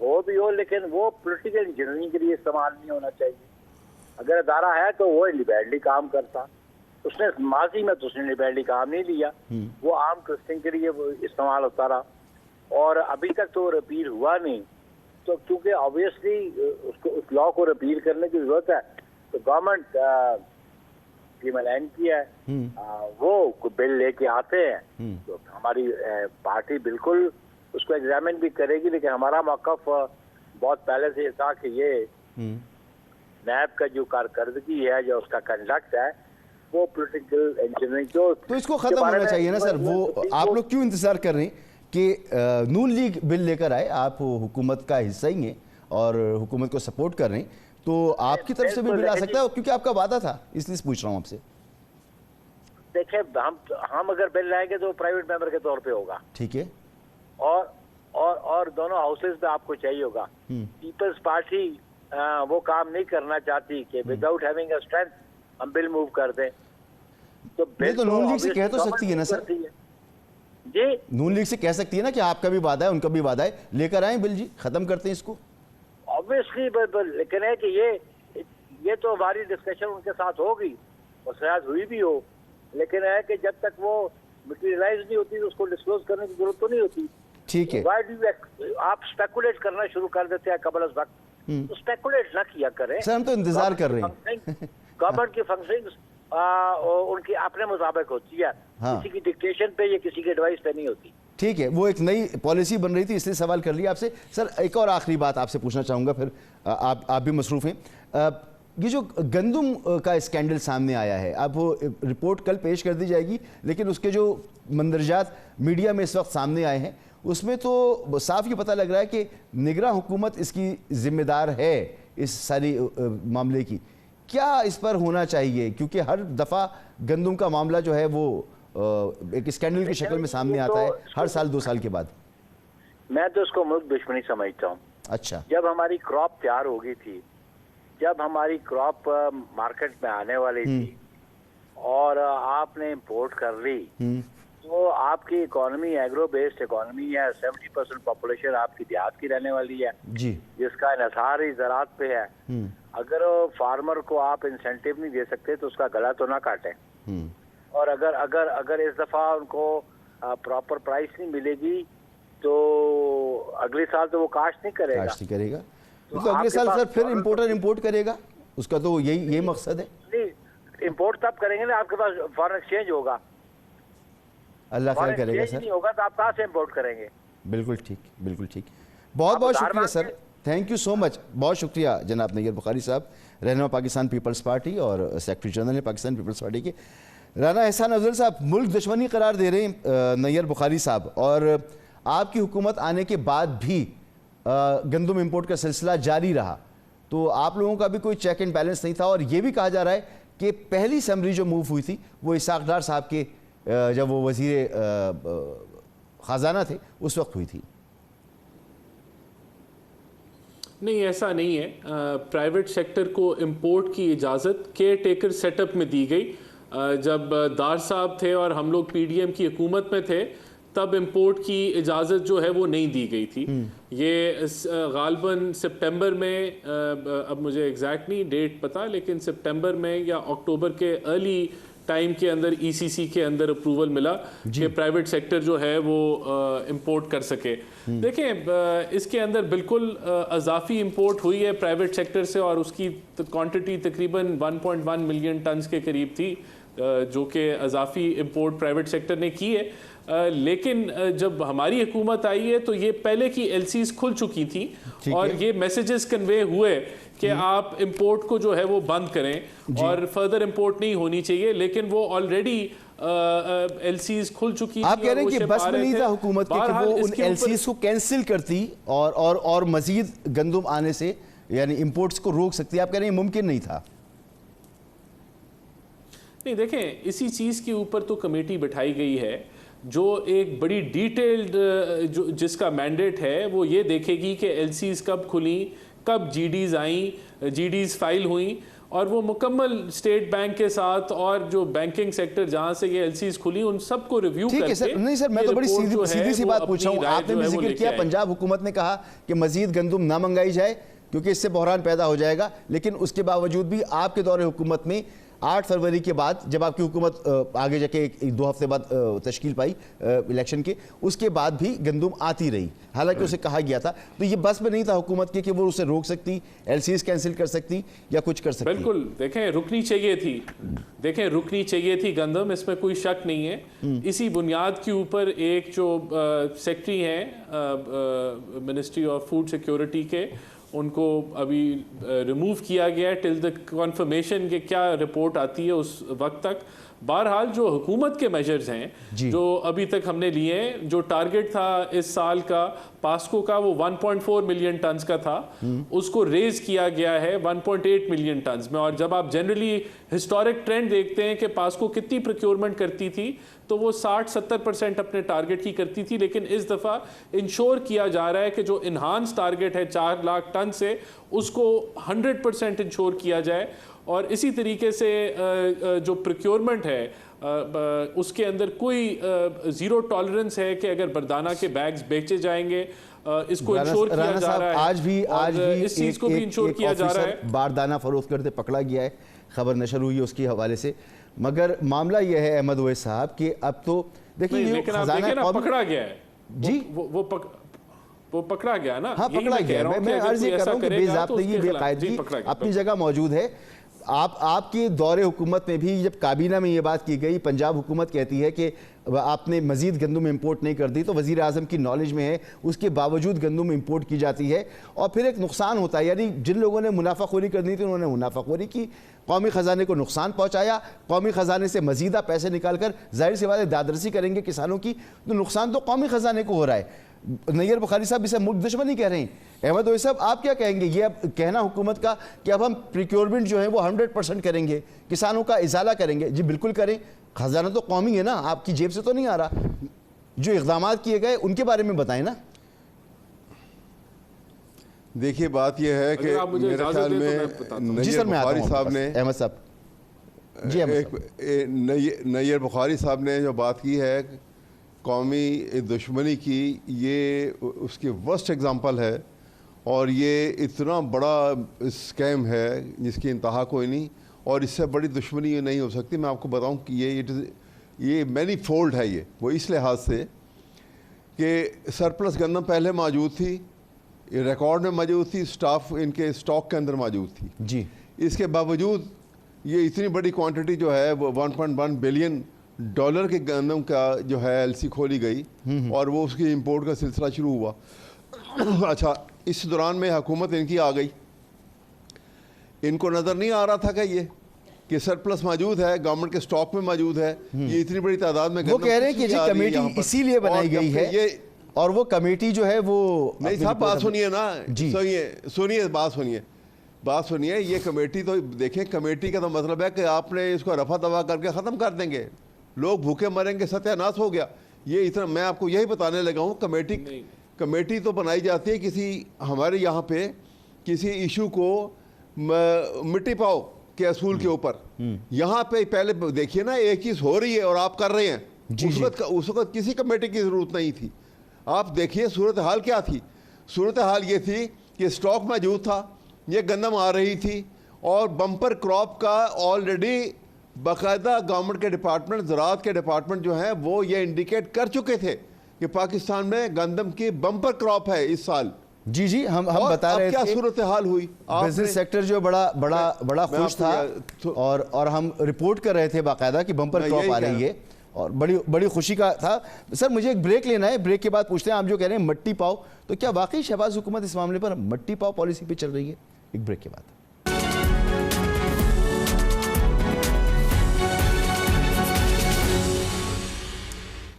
हो भी हो, लेकिन वो पॉलिटिकल इंजीनियरिंग के लिए इस्तेमाल नहीं होना चाहिए। अगर अदारा है तो वो इंडिपेंडेंटली काम करता। उसने माजी में तो उसने इंडिपेंडेंटली काम नहीं लिया, वो आम ट्रस्टिंग के लिए वो इस्तेमाल होता रहा, और अभी तक तो रिपील हुआ नहीं। तो क्योंकि ऑब्वियसली उसको उस लॉ को रिपील करने की जरूरत है, तो गवर्नमेंट PMLN की है, वो बिल लेके आते हैं, तो हमारी पार्टी बिल्कुल उसको एग्जामिन भी करेगी। लेकिन हमारा मौक़िफ़ बहुत पहले से था कि ये नैब का जो कारकर्दगी है, जो उसका कंडक्ट है, वो पॉलिटिकल इंजीनियरिंग तो इसको खत्म होना चाहिए ना सर। वो आप लोग क्यों इंतजार कर रहे हैं कि नून लीग बिल लेकर आए? आप हुकूमत का हिस्सा ही हैं और हुकूमत को सपोर्ट कर रहे हैं, तो आपकी तरफ से भी बिल आ सकता है, क्योंकि आपका वादा था, इसलिए पूछ रहा हूँ आपसे। देखिए, हम अगर बिल लाएंगे तो प्राइवेट मेंबर के तौर पे होगा। ठीक है। और दोनों हाउसेज में आपको चाहिए होगा। पीपल्स पार्टी वो काम नहीं करना चाहती कि विदाउट हैविंग अ स्ट्रेंथ हम बिल मूव कर दें। तो नहीं तो नून लीग से कह तो सकती है ना सर, जी नून लीग से कह सकती है ना कि आपका भी वादा है उनका भी वादा है, लेकर आए बिल जी, खत्म करते हैं इसको। ऑब्वियसली, लेकिन है कि ये तो हमारी डिस्कशन उनके साथ होगी और शायद हुई भी हो, लेकिन है कि जब तक वो मटेरियलाइज नहीं होती तो उसको डिस्क्लोज करने की जरूरत तो नहीं होती। ठीक है, Why do you आप स्पेकुलेट करना शुरू कर देते हैं कबल वक्त, तो स्पेकुलेट ना किया करें सर हम तो इंतजार कर रहे हैं। गवर्नमेंट की फंक्शनिंग उनकी अपने मुताबिक होती है, हाँ। किसी की डिक्टेशन पे या किसी की एडवाइस पे नहीं होती। ठीक है, वो एक नई पॉलिसी बन रही थी इसलिए सवाल कर लिया आपसे। सर एक और आखिरी बात आपसे पूछना चाहूँगा, फिर आप भी मसरूफ़ हैं। ये जो गंदम का स्कैंडल सामने आया है, अब वो रिपोर्ट कल पेश कर दी जाएगी, लेकिन उसके जो मंदरजात मीडिया में इस वक्त सामने आए हैं उसमें तो साफ ये पता लग रहा है कि निगरान हुकूमत इसकी जिम्मेदार है इस सारी मामले की। क्या इस पर होना चाहिए, क्योंकि हर दफ़ा गंदम का मामला जो है वो एक स्कैंडल की शक्ल में सामने आता है हर साल 2 साल के बाद। मैं तो उसको मुल्क दुश्मनी समझता हूँ। अच्छा, जब हमारी क्रॉप तैयार हो गई थी, जब हमारी क्रॉप मार्केट में आने वाली थी और आपने इंपोर्ट कर ली, तो आपकी इकोनॉमी एग्रो बेस्ड इकोनॉमी है, 70% पॉपुलेशन आपकी देहात की रहने वाली है जी, जिसका इन्हिसार ही ज़राअत पे है। अगर फार्मर को आप इंसेंटिव नहीं दे सकते तो उसका गला तो ना काटें, और अगर अगर अगर इस दफ़ा उनको प्रॉपर प्राइस नहीं मिलेगी तो अगले साल तो वो काश्त नहीं करेगा। तो अगले साल सर फिर इम्पोर्टर इम्पोर्ट करेगा, उसका तो यही मकसद है। नहीं, इम्पोर्ट तब करेंगे ना आपके पास फॉरेन एक्सचेंज होगा। अल्लाह खैर करेगा सर। नहीं होगा तो आप कहाँ से इम्पोर्ट करेंगे? बिल्कुल ठीक, बिल्कुल ठीक। बहुत बहुत शुक्रिया sir, thank you so much. बहुत शुक्रिया जनाब नैयर बुखारी साहब, रहनुमा पाकिस्तान पीपल्स पार्टी और सेक्रेटरी जनरल है पाकिस्तान पीपल्स पार्टी के। राना एहसान अफजल साहब मुल्क दुश्मनी करार दे रहे हैं नैयर बुखारी साहब, और आपकी हुकूमत आने के बाद भी गंदम इंपोर्ट का सिलसिला जारी रहा, तो आप लोगों का भी कोई चेक एंड बैलेंस नहीं था। और ये भी कहा जा रहा है कि पहली समरी जो मूव हुई थी वो इसाक डार साहब के जब वो वजीर ख़जाना थे उस वक्त हुई थी। नहीं, ऐसा नहीं है। प्राइवेट सेक्टर को इंपोर्ट की इजाज़त केयर टेकर सेटअप में दी गई। जब दार साहब थे और हम लोग पीडीएम की हुकूमत में थे तब इंपोर्ट की इजाज़त जो है वो नहीं दी गई थी। ये गालबन सितंबर में, अब मुझे एग्जैक्ट नहीं डेट पता, लेकिन सितंबर में या अक्टूबर के अर्ली टाइम के अंदर ईसीसी के अंदर अप्रूवल मिला कि प्राइवेट सेक्टर जो है वो इंपोर्ट कर सके। देखें, इसके अंदर बिल्कुल अजाफी इंपोर्ट हुई है प्राइवेट सेक्टर से, और उसकी क्वांटिटी तकरीबन 1.1 मिलियन टन्स के करीब थी, जो कि अजाफी इंपोर्ट प्राइवेट सेक्टर ने की है। लेकिन जब हमारी हुकूमत आई है तो ये पहले की एलसीज खुल चुकी थी और ये मैसेजेस कन्वे हुए कि आप इंपोर्ट को जो है वो बंद करें और फर्दर इंपोर्ट नहीं होनी चाहिए, लेकिन वो ऑलरेडी एलसीज खुल चुकी थी। आप कह रहे हैं कि बस में नहीं था हुकूमत के कि वो उन एलसीज को कैंसिल करती और मजीद गंदम आने से यानी इंपोर्ट्स को रोक सकती। आप कह रहे हैं मुमकिन नहीं था? नहीं, देखें, इसी चीज़ के ऊपर तो कमेटी बिठाई गई है जो एक बड़ी डिटेल्ड जो जिसका मैंडेट है वो ये देखेगी कि एलसीज कब खुली, कब जीडीज आई, जीडीज फाइल हुई, और वो मुकम्मल स्टेट बैंक के साथ और जो बैंकिंग सेक्टर जहां से ये एलसीज खुली उन सबको रिव्यू करके। सर, नहीं सर, मैं तो बड़ी सीधी सी बात पूछ रहा हूँ। आपने भी जिक्र किया पंजाब हुकूमत ने कहा कि मजीद गंदम ना मंगाई जाए क्योंकि इससे बहरान पैदा हो जाएगा, लेकिन उसके बावजूद भी आपके दौरे हुकूमत में 8 फरवरी के बाद जब आपकी हुकूमत आगे जाके 1-2 हफ्ते बाद तश्कील पाई इलेक्शन के, उसके बाद भी गंदम आती रही, हालांकि उसे कहा गया था। तो ये बस में नहीं था हुकूमत के कि वो उसे रोक सकती, एलसीज कैंसिल कर सकती या कुछ कर सकती? बिल्कुल, देखें, रुकनी चाहिए थी, रुकनी चाहिए थी गंदम, इसमें कोई शक नहीं है। इसी बुनियाद के ऊपर एक जो सेक्रेटरी हैं मिनिस्ट्री ऑफ फूड सिक्योरिटी के, उनको अभी रिमूव किया गया टिल द कॉन्फर्मेशन के क्या रिपोर्ट आती है उस वक्त तक। बहरहाल जो हुकूमत के मेजर्स हैं जो अभी तक हमने लिए हैं, जो टारगेट था इस साल का पास्को का वो 1.4 मिलियन टन्स का था, उसको रेज किया गया है 1.8 मिलियन टन्स में। और जब आप जनरली हिस्टोरिक ट्रेंड देखते हैं कि पास्को कितनी प्रोक्योरमेंट करती थी तो वो 60-70% अपने टारगेट की करती थी, लेकिन इस दफ़ा इंश्योर किया जा रहा है कि जो इन्हांस टारगेट है 4 लाख टन से उसको 100% इंश्योर किया जाए। और इसी तरीके से जो प्रोक्योरमेंट है उसके अंदर कोई जीरो टॉलरेंस है कि अगर बरदाना के बैग्स बेचे जाएंगे, इसको इंश्योर किया जा रहा है। आज भी इस चीज को भी इंश्योर किया जा रहा है। बारदाना फरोख्त करते पकड़ा गया है, खबर नशर हुई है उसके हवाले से। मगर मामला यह है अहमद ओवैस साहब कि अब तो देखिए, लेकिन आप देखें ना, पकड़ा गया है जी, वो पकड़ा गया ना। हाँ पकड़ा गया। मैं अर्ज कर रहा हूँ कि बेज़ाब्तगी, बेकायदगी अपनी जगह मौजूद है। आपके दौरे हुकूमत में भी जब काबीना में ये बात की गई, पंजाब हुकूमत कहती है कि आपने मजीद गंदम इंपोर्ट नहीं कर दी, तो वज़ीर आज़म की नॉलेज में है उसके बावजूद गंदम इंपोर्ट की जाती है और फिर एक नुकसान होता है। यानी जिन लोगों ने मुनाफाखोरी करनी थी उन्होंने मुनाफाखोरी की, कौमी ख़जाने को नुकसान पहुँचाया, कौमी ख़जाने से मजीदा पैसे निकाल कर जाहिर सी बात है दादरसी करेंगे किसानों की, तो नुकसान तो कौमी ख़जाने को हो रहा है। नैयर बुखारी साहब इसे मुल्क दुश्मनी कह रहे हैं। अहमद ओवैस साहब आप क्या कहेंगे? ये अब कहना हुकूमत का कि अब हम प्रिक्योरमेंट जो है वो 100% करेंगे, किसानों का इजाला करेंगे। जी बिल्कुल करें, खजाना तो कौमी है ना, आपकी जेब से तो नहीं आ रहा। जो इक़दाम किए गए उनके बारे में बताएं ना। देखिए बात यह है कि मेरे ख्याल में नैयर बुखारी साहब ने, अहमद साहब जी, नैयर बुखारी साहब ने जो बात की है कौमी दुश्मनी की, ये उसकी वर्स्ट एग्जांपल है और ये इतना बड़ा स्कैम है जिसकी इंतहा कोई नहीं और इससे बड़ी दुश्मनी ये नहीं हो सकती। मैं आपको बताऊं कि ये मैनी फोल्ड है। ये वो इस लिहाज से कि सरप्लस गंदम पहले मौजूद थी, ये रिकॉर्ड में मौजूद थी, स्टाफ इनके स्टॉक के अंदर मौजूद थी जी। इसके बावजूद ये इतनी बड़ी क्वांटिटी जो है वो 1.1 बिलियन डॉलर के गंदम का जो है एलसी खोली गई और वो उसकी इंपोर्ट का सिलसिला शुरू हुआ। अच्छा, इस दौरान में हुकूमत इनकी आ गई, इनको नज़र नहीं आ रहा था कि सरप्लस मौजूद है, गवर्नमेंट के स्टॉक में मौजूद है, ये इतनी बड़ी तादाद में। वो कह रहे हैं कि जी कमेटी इसीलिए बनाई गई है ये, और वो कमेटी जो है वो नहीं साहब, बात सुनिए ना, सुनिए बात सुनिए। ये कमेटी तो देखें, कमेटी का तो मतलब है कि आपने इसको रफा दफा करके ख़त्म कर देंगे, लोग भूखे मरेंगे, सत्यानाश हो गया। ये इतना मैं आपको यही बताने लगा हूँ। कमेटी तो बनाई जाती है किसी हमारे यहाँ पे किसी इशू को मिट्टी पाओ के असूल के ऊपर। यहाँ पे पहले देखिए ना, एक चीज़ हो रही है और आप कर रहे हैं। उस वक्त किसी कमेटी की ज़रूरत नहीं थी। आप देखिए सूरत हाल क्या थी। सूरत हाल ये थी कि स्टॉक मौजूद था, ये गंदम आ रही थी और बम्पर क्रॉप का ऑलरेडी बाकायदा गवर्नमेंट के डिपार्टमेंट, ज़राअत के डिपार्टमेंट जो है वो ये इंडिकेट कर चुके थे कि पाकिस्तान में गंदम की बम्पर क्रॉप है इस साल। जी हम बता रहे थे क्या सूरत हाल हुई। बिजनेस सेक्टर जो बड़ा खुश था और हम रिपोर्ट कर रहे थे बाकायदा कि बम्पर क्रॉप आ रही है और बड़ी खुशी का था। सर मुझे एक ब्रेक लेना है, ब्रेक के बाद पूछते हैं, आप जो कह रहे हैं मट्टी पाओ, तो क्या वाकई शहबाज हुकूमत इस मामले पर मट्टी पाओ पॉलिसी पे चल रही है? एक ब्रेक के बाद।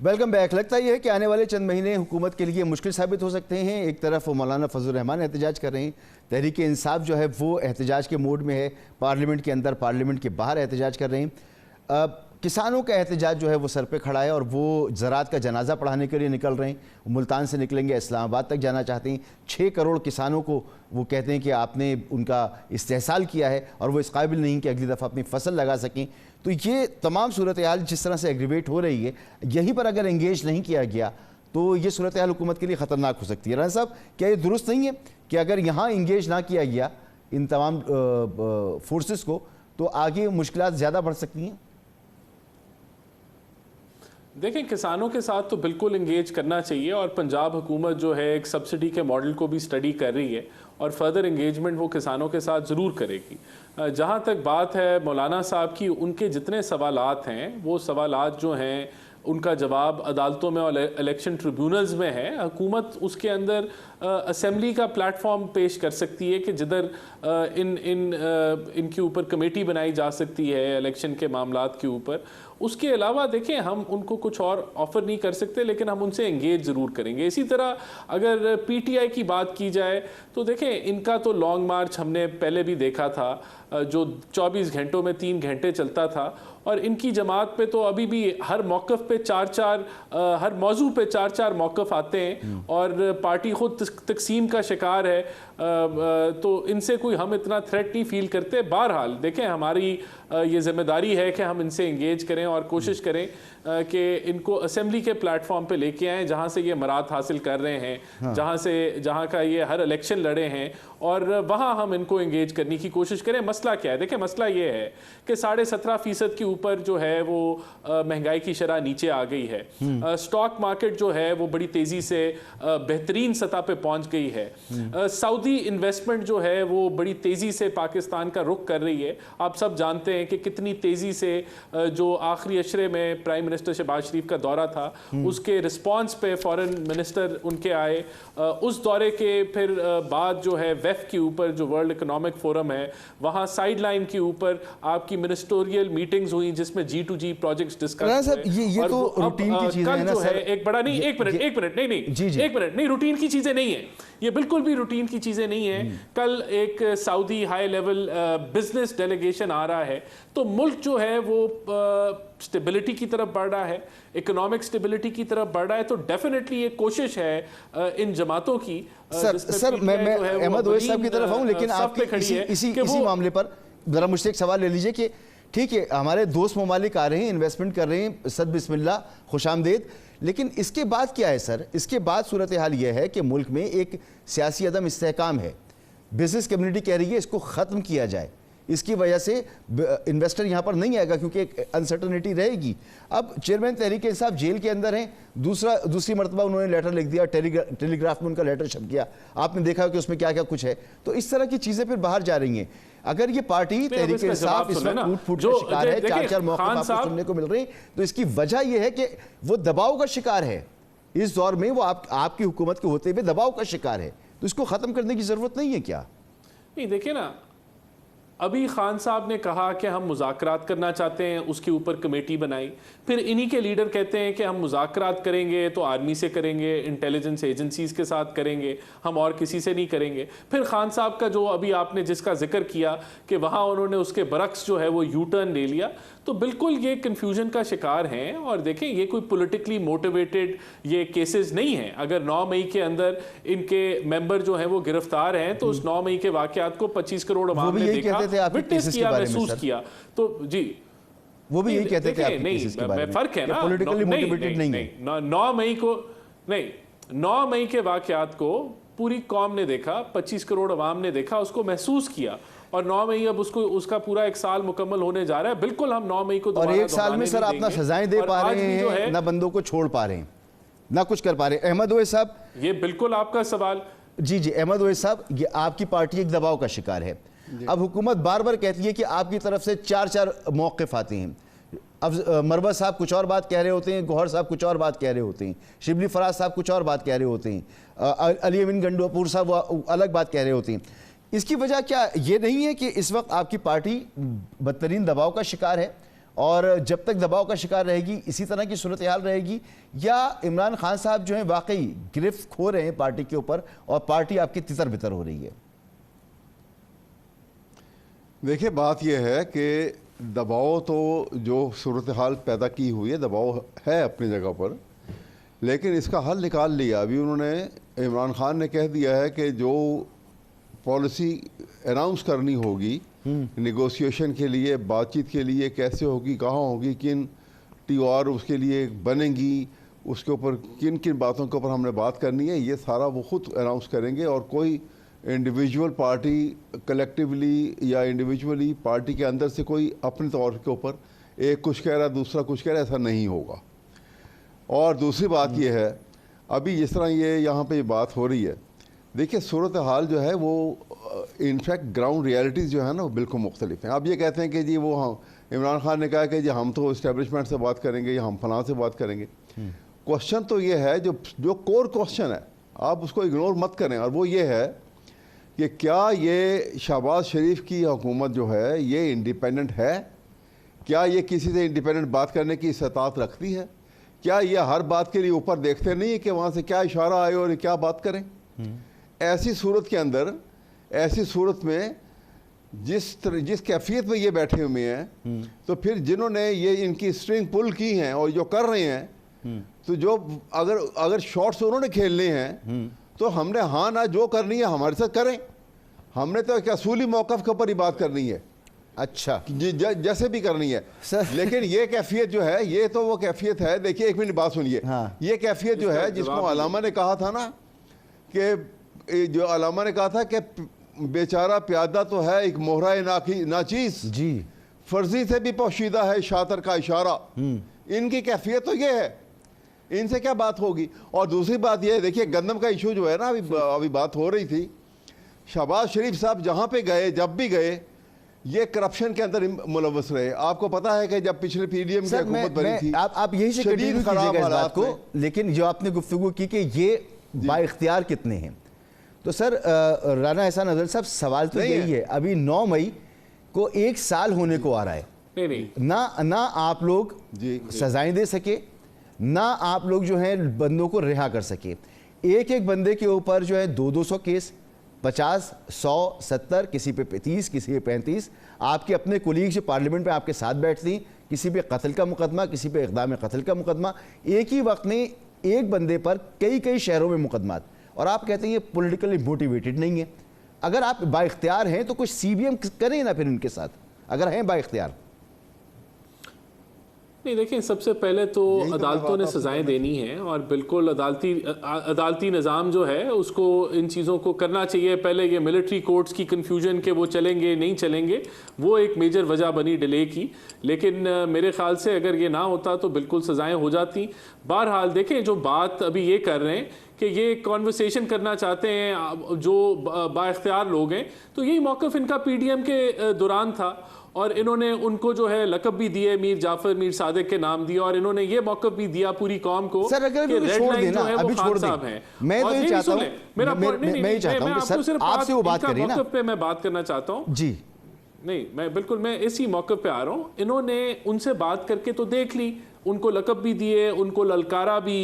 Welcome back. लगता यह है कि आने वाले चंद महीने हुकूमत के लिए मुश्किल साबित हो सकते हैं। एक तरफ मौलाना फजल रहमान एहतजाज कर रहे हैं, तहरीक इंसाफ जो है वो एहतजाज के मूड में है, पार्लियामेंट के अंदर पार्लियामेंट के बाहर एहतजाज कर रहे हैं। किसानों का एहतजाज जो है वो सर पे खड़ा है और वो ज़राअत का जनाजा पढ़ाने के लिए निकल रहे हैं। मुल्तान से निकलेंगे, इस्लामाबाद तक जाना चाहते हैं। 6 करोड़ किसानों को वो कहते हैं कि आपने उनका इस्तेहसाल किया है और वो इस काबिल नहीं कि अगली दफ़ा अपनी फसल लगा सकें। तो ये तमाम सूरत हाल जिस तरह से एग्रीवेट हो रही है, यहीं पर अगर एंगेज नहीं किया गया तो ये सूरत हाल हुकूमत के लिए ख़तरनाक हो सकती है। राना साहब, क्या ये दुरुस्त नहीं है कि अगर यहाँ इंगेज ना किया गया इन तमाम फोर्सेस को तो आगे मुश्किलात ज़्यादा बढ़ सकती हैं? देखें, किसानों के साथ तो बिल्कुल इंगेज करना चाहिए और पंजाब हुकूमत जो है एक सब्सिडी के मॉडल को भी स्टडी कर रही है और फर्दर इंगेजमेंट वो किसानों के साथ ज़रूर करेगी। जहाँ तक बात है मौलाना साहब की, उनके जितने सवालात हैं वो सवालात जो हैं उनका जवाब अदालतों में और इलेक्शन ट्रिब्यूनल्स में है। हुकूमत उसके अंदर असेंबली का प्लेटफॉर्म पेश कर सकती है कि जिधर इनके ऊपर कमेटी बनाई जा सकती है इलेक्शन के मामलात के ऊपर। उसके अलावा देखें, हम उनको कुछ और ऑफ़र नहीं कर सकते लेकिन हम उनसे एंगेज ज़रूर करेंगे। इसी तरह अगर पीटीआई की बात की जाए तो देखें, इनका तो लॉन्ग मार्च हमने पहले भी देखा था जो 24 घंटों में 3 घंटे चलता था और इनकी जमात पे तो अभी भी हर मौक़िफ़ पे 4-4 हर मौजू पे 4-4 मौक़िफ़ आते हैं और पार्टी खुद तकसीम का शिकार है। तो इनसे कोई हम इतना थ्रेट नहीं फील करते। बहरहाल देखें, हमारी ये जिम्मेदारी है कि हम इनसे इंगेज करें और कोशिश करें कि इनको असेंबली के प्लेटफॉर्म पे लेके आएँ जहाँ से ये मराद हासिल कर रहे हैं, जहाँ का ये हर इलेक्शन लड़े हैं, और वहाँ हम इनको इंगेज करने की कोशिश करें। मसला क्या है? देखिए, मसला ये है कि 17.5% के ऊपर जो है वो महंगाई की शरह नीचे आ गई है। स्टॉक मार्केट जो है वो बड़ी तेज़ी से बेहतरीन सतह पे पहुंच गई है। सऊदी इन्वेस्टमेंट जो है वो बड़ी तेज़ी से पाकिस्तान का रुख कर रही है। आप सब जानते हैं कि कितनी तेज़ी से जो आखिरी अशरे में प्राइम मिनिस्टर शहबाज शरीफ का दौरा था, उसके रिस्पॉन्स पे फॉरेन मिनिस्टर उनके आए। उस दौरे के फिर बाद जो है वेफ के ऊपर जो वर्ल्ड इकोनॉमिक फोरम है, वहाँ साइड लाइन के ऊपर आपकी मिनिस्टोरियल मीटिंग्स हुई जिसमें G2G प्रोजेक्ट्स डिस्कस हुए। ये तो रूटीन की चीजें हैं ना सर। एक बड़ा नहीं, एक मिनट नहीं, रूटीन की चीजें नहीं है ये, बिल्कुल भी रूटीन की चीजें नहीं है। कल एक Saudi high level business delegation आ रहा है, तो मुल्क जो है वो स्टेबिलिटी की तरफ बढ़ रहा है, इकोनॉमिक स्टेबिलिटी की तरफ बढ़ रहा है। तो डेफिनेटली ये कोशिश है इन जमातों की। सर मैं अहमद ओवैस साहब की तरफ आऊं, लेकिन आपकी इसी मामले पर जरा मुझसे एक सवाल ले लीजिए कि ठीक है, हमारे दोस्त ममालिक आ रहे हैं, इन्वेस्टमेंट कर रहे हैं, सद बिस्मिल्लाह, खुशामदेद, लेकिन इसके बाद क्या है सर? इसके बाद सूरत हाल यह है कि मुल्क में एक सियासी अदम इस्तेहकाम है। बिजनेस कम्युनिटी कह रही है इसको ख़त्म किया जाए, इसकी वजह से इन्वेस्टर यहाँ पर नहीं आएगा क्योंकि एक अनसर्टनिटी रहेगी। अब चेयरमैन तहरीक इंसाफ जेल के अंदर हैं, दूसरी मरतबा उन्होंने लेटर लिख दिया, टेलीग्राफ में उनका लेटर छप गया, आपने देखा कि उसमें क्या क्या कुछ है। तो इस तरह की चीज़ें फिर बाहर जा रही हैं। अगर ये पार्टी तहरीक इंसाफ इस वक्त टूट फूट का शिकार है, चार मौके आपको सुनने को मिल रहे हैं, तो इसकी वजह यह है कि वो दबाव का शिकार है। इस दौर में वो आपकी हुकूमत के होते हुए दबाव का शिकार है, तो इसको ख़त्म करने की ज़रूरत नहीं है क्या? नहीं, देखिए ना, अभी खान साहब ने कहा कि हम मुज़ाकरात करना चाहते हैं, उसके ऊपर कमेटी बनाई। फिर इन्हीं के लीडर कहते हैं कि हम मुज़ाकरात करेंगे तो आर्मी से करेंगे, इंटेलिजेंस एजेंसीज के साथ करेंगे, हम और किसी से नहीं करेंगे। फिर खान साहब का जो अभी आपने जिसका जिक्र किया कि वहाँ उन्होंने उसके बरक्स जो है वो यू टर्न ले लिया, तो बिल्कुल ये कन्फ्यूजन का शिकार हैं। और देखें, ये कोई पॉलिटिकली मोटिवेटेड ये केसेस नहीं हैं। अगर 9 मई के अंदर इनके मेंबर जो हैं वो गिरफ्तार हैं, तो उस 9 मई के वाकयात को 25 करोड़ आवाम ने देखा, विटनेस किया, महसूस किया। तो जी, वो भी यही कहते थे नहीं, फर्क है ना, पॉलिटिकली मोटिवेटेड नहीं है। 9 मई को नहीं, 9 मई के वाकयात को पूरी कौम ने देखा, 25 करोड़ आवाम ने देखा, उसको महसूस किया। और 9 मई अब उसका पूरा एक साल मुकम्मल होने जा रहा है। बिल्कुल हम 9 मई को और एक साल में सर आप ना सजाएं दे पा रहे हैं, ना बंदों को छोड़ पा रहे हैं, ना कुछ कर पा रहे हैं। अहमद ओवैस साहब, ये बिल्कुल आपका सवाल। जी, अहमद ओवैस साहब, ये आपकी पार्टी एक दबाव का शिकार है। अब हुकूमत बार बार कहती है कि आपकी तरफ से 4 मौक़िफ़ आते हैं। अब मरवा साहब कुछ और बात कह रहे होते हैं, गौहर साहब कुछ और बात कह रहे होते हैं, शिबली फराज साहब कुछ और बात कह रहे होते हैं, अली अमीन गंडोपुर साहब वो अलग बात कह रहे होते हैं। इसकी वजह क्या ये नहीं है कि इस वक्त आपकी पार्टी बदतरीन दबाव का शिकार है, और जब तक दबाव का शिकार रहेगी इसी तरह की सूरत हाल रहेगी, या इमरान खान साहब जो हैं वाकई गिरफ्त खो रहे हैं पार्टी के ऊपर और पार्टी आपकी तितर बितर हो रही है? देखिए, बात यह है कि दबाव तो जो सूरत हाल पैदा की हुई है, दबाव है अपनी जगह पर, लेकिन इसका हल निकाल लिया। अभी उन्होंने, इमरान खान ने कह दिया है कि जो पॉलिसी अनाउंस करनी होगी नेगोशिएशन के लिए, बातचीत के लिए, कैसे होगी, कहाँ होगी, किन TOR उसके लिए बनेंगी, उसके ऊपर किन किन बातों के ऊपर हमने बात करनी है, ये सारा वो खुद अनाउंस करेंगे। और कोई इंडिविजुअल पार्टी कलेक्टिवली या इंडिविजुअली पार्टी के अंदर से कोई अपने तौर के ऊपर एक कुछ कह रहा है, दूसरा कुछ कह रहा है, ऐसा नहीं होगा। और दूसरी बात यह है, अभी जिस तरह ये यहाँ पे बात हो रही है, देखिए सूरत हाल जो है वो इनफैक्ट ग्राउंड रियलिटीज़ जो है ना वो बिल्कुल मुख्तलिफ हैं। अब ये कहते हैं कि जी वो इमरान खान ने कहा कि जी हम तो इस्टेब्लिशमेंट से बात करेंगे या हम फलां से बात करेंगे। क्वेश्चन तो ये है, जो कोर क्वेश्चन है आप उसको इग्नोर मत करें, और वो ये है कि क्या ये शहबाज शरीफ की हुकूमत जो है ये इंडिपेंडेंट है? क्या ये किसी से इंडिपेंडेंट बात करने की इस्तात रखती है? क्या ये हर बात के लिए ऊपर देखते नहीं है कि वहाँ से क्या इशारा आए और क्या बात करें? ऐसी सूरत के अंदर, ऐसी सूरत में जिस कैफियत में ये बैठे हुए हैं, तो फिर जिन्होंने ये इनकी स्ट्रिंग पुल की हैं और जो कर रहे हैं, तो जो अगर शॉट्स उन्होंने खेलने हैं तो हमने हाँ ना जो करनी है हमारे साथ करें। हमने तो एक असूली मौक़िफ़ के ऊपर ही बात करनी है। अच्छा जैसे भी करनी है सर। लेकिन ये कैफियत जो है, ये तो वो कैफियत है। देखिए एक मिनट बात सुनिए। हाँ। ये कैफियत जो है जिसको अलामा ने कहा था ना, कि जो अलामा ने कहा था कि बेचारा प्यादा तो है एक मोहरा नाचीज, जी, फर्जी से भी पोशीदा है शातर का इशारा। इनकी कैफियत तो ये है, इनसे क्या बात होगी। और दूसरी बात ये है, देखिए गंदम का इशू जो है ना, अभी बात हो रही थी, शहबाज शरीफ साहब जहाँ पे गए, जब भी गए, ये करप्शन के अंदर मुलव्वस रहे। आपको पता है कि जब पिछले पीडीएम की हुकूमत बनी थी, आप यही से कंटिन्यू कीजिएगा इस बात को, लेकिन जो आपने गुफ्तगू की कि ये बाइख्तियार कितने हैं, तो सर राना एहसान अफजल साहब सवाल तो यही है, अभी 9 मई को 1 साल होने को आ रहा है, ना आप लोग सजाएं दे सके, ना आप लोग जो है बंदों को रिहा कर सके। एक बंदे के ऊपर जो है 200 केस, 50, 100, 70, किसी पे 30, किसी पे 35। आपके अपने कोलीग जो पार्लियामेंट में आपके साथ बैठती, किसी पे कत्ल का मुकदमा, किसी पे इक़दाम कत्ल का मुकदमा, एक ही वक्त में एक बंदे पर कई शहरों में मुकदमात, और आप कहते हैं ये पॉलिटिकली मोटिवेटेड नहीं है। अगर आप बाइख्तियार हैं तो कुछ सीबीएम करें ना फिर उनके साथ, अगर हैं बाइख्तियार। नहीं देखिए, सबसे पहले तो अदालतों ने सजाएं देनी है, और बिल्कुल अदालती निज़ाम जो है उसको इन चीज़ों को करना चाहिए। पहले ये मिलिट्री कोर्ट्स की कन्फ्यूजन के वो चलेंगे नहीं चलेंगे, वो एक मेजर वजह बनी डिले की, लेकिन मेरे ख्याल से अगर ये ना होता तो बिल्कुल सजाएं हो जाती। बहरहाल देखें, जो बात अभी ये कर रहे हैं कि ये कॉन्वर्सेशन करना चाहते हैं जो बाइख्तियार लोग हैं, तो यही मौक़िफ़ इनका पीडीएम के दौरान था, और इन्होंने उनको जो है लक़ब भी दिए, मीर जाफर, मीर सादिक के नाम दिया, और इन्होंने ये मौक़िफ़ भी दिया पूरी कौम को। सर अगर अभी छोड़ देना, अभी छोड़ दें, मैं तो ये चाहता हूं, मेरा पॉइंट नहीं, मैं चाहता हूं कि सर आपसे वो बात करिए ना, मौक़िफ़ पे मैं बात करना चाहता हूं जी। नहीं, मैं इसी मौक़िफ़ पे आ रहा हूं। इन्होंने उनसे बात करके तो देख ली, उनको लक़ब भी दिए, उनको ललकारा भी,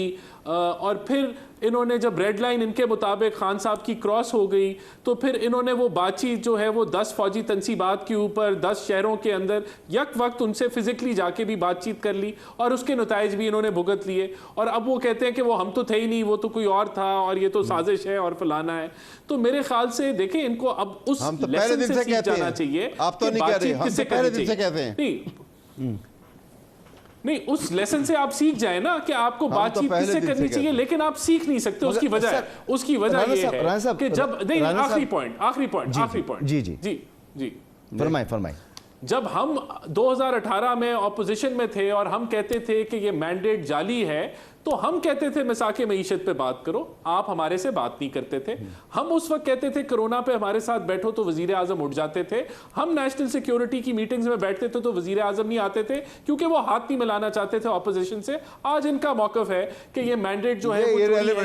और फिर इन्होंने जब रेड लाइन इनके मुताबिक खान साहब की क्रॉस हो गई, तो फिर इन्होंने वो बातचीत जो है वो 10 फौजी तनसीबात के ऊपर 10 शहरों के अंदर यक वक्त उनसे फिजिकली जाके भी बातचीत कर ली, और उसके नताइज भी इन्होंने भुगत लिए। और अब वो कहते हैं कि वो हम तो थे ही नहीं, वो तो कोई और था, और ये तो साजिश है और फलाना है। तो मेरे ख्याल से देखें, इनको अब उस लेसन से सीख जाना चाहिए। आप तो नहीं कह रहे, हम तो पहले दिन से कहते हैं नहीं, उस लेसन से आप सीख जाए ना कि आपको बातचीत किससे करनी चाहिए, लेकिन आप सीख नहीं सकते। उसकी वजह ये है कि जब आखिरी पॉइंट जी फरमाएं। जब हम 2018 में ऑपोजिशन में थे और हम कहते थे कि ये मैंडेट जाली है, तो हम कहते थे मिसाके मईशत पे बात करो, आप हमारे से बात नहीं करते थे। हम उस वक्त कहते थे कोरोना पे हमारे साथ बैठो तो वजीर आजम उठ जाते थे। हम नेशनल सिक्योरिटी की मीटिंग्स में बैठते थे तो वजीर आजम नहीं आते थे, क्योंकि वो हाथ नहीं मिलाना चाहते थे ऑपोजिशन से। आज इनका मौकफ है कि ये मैंडेट जो है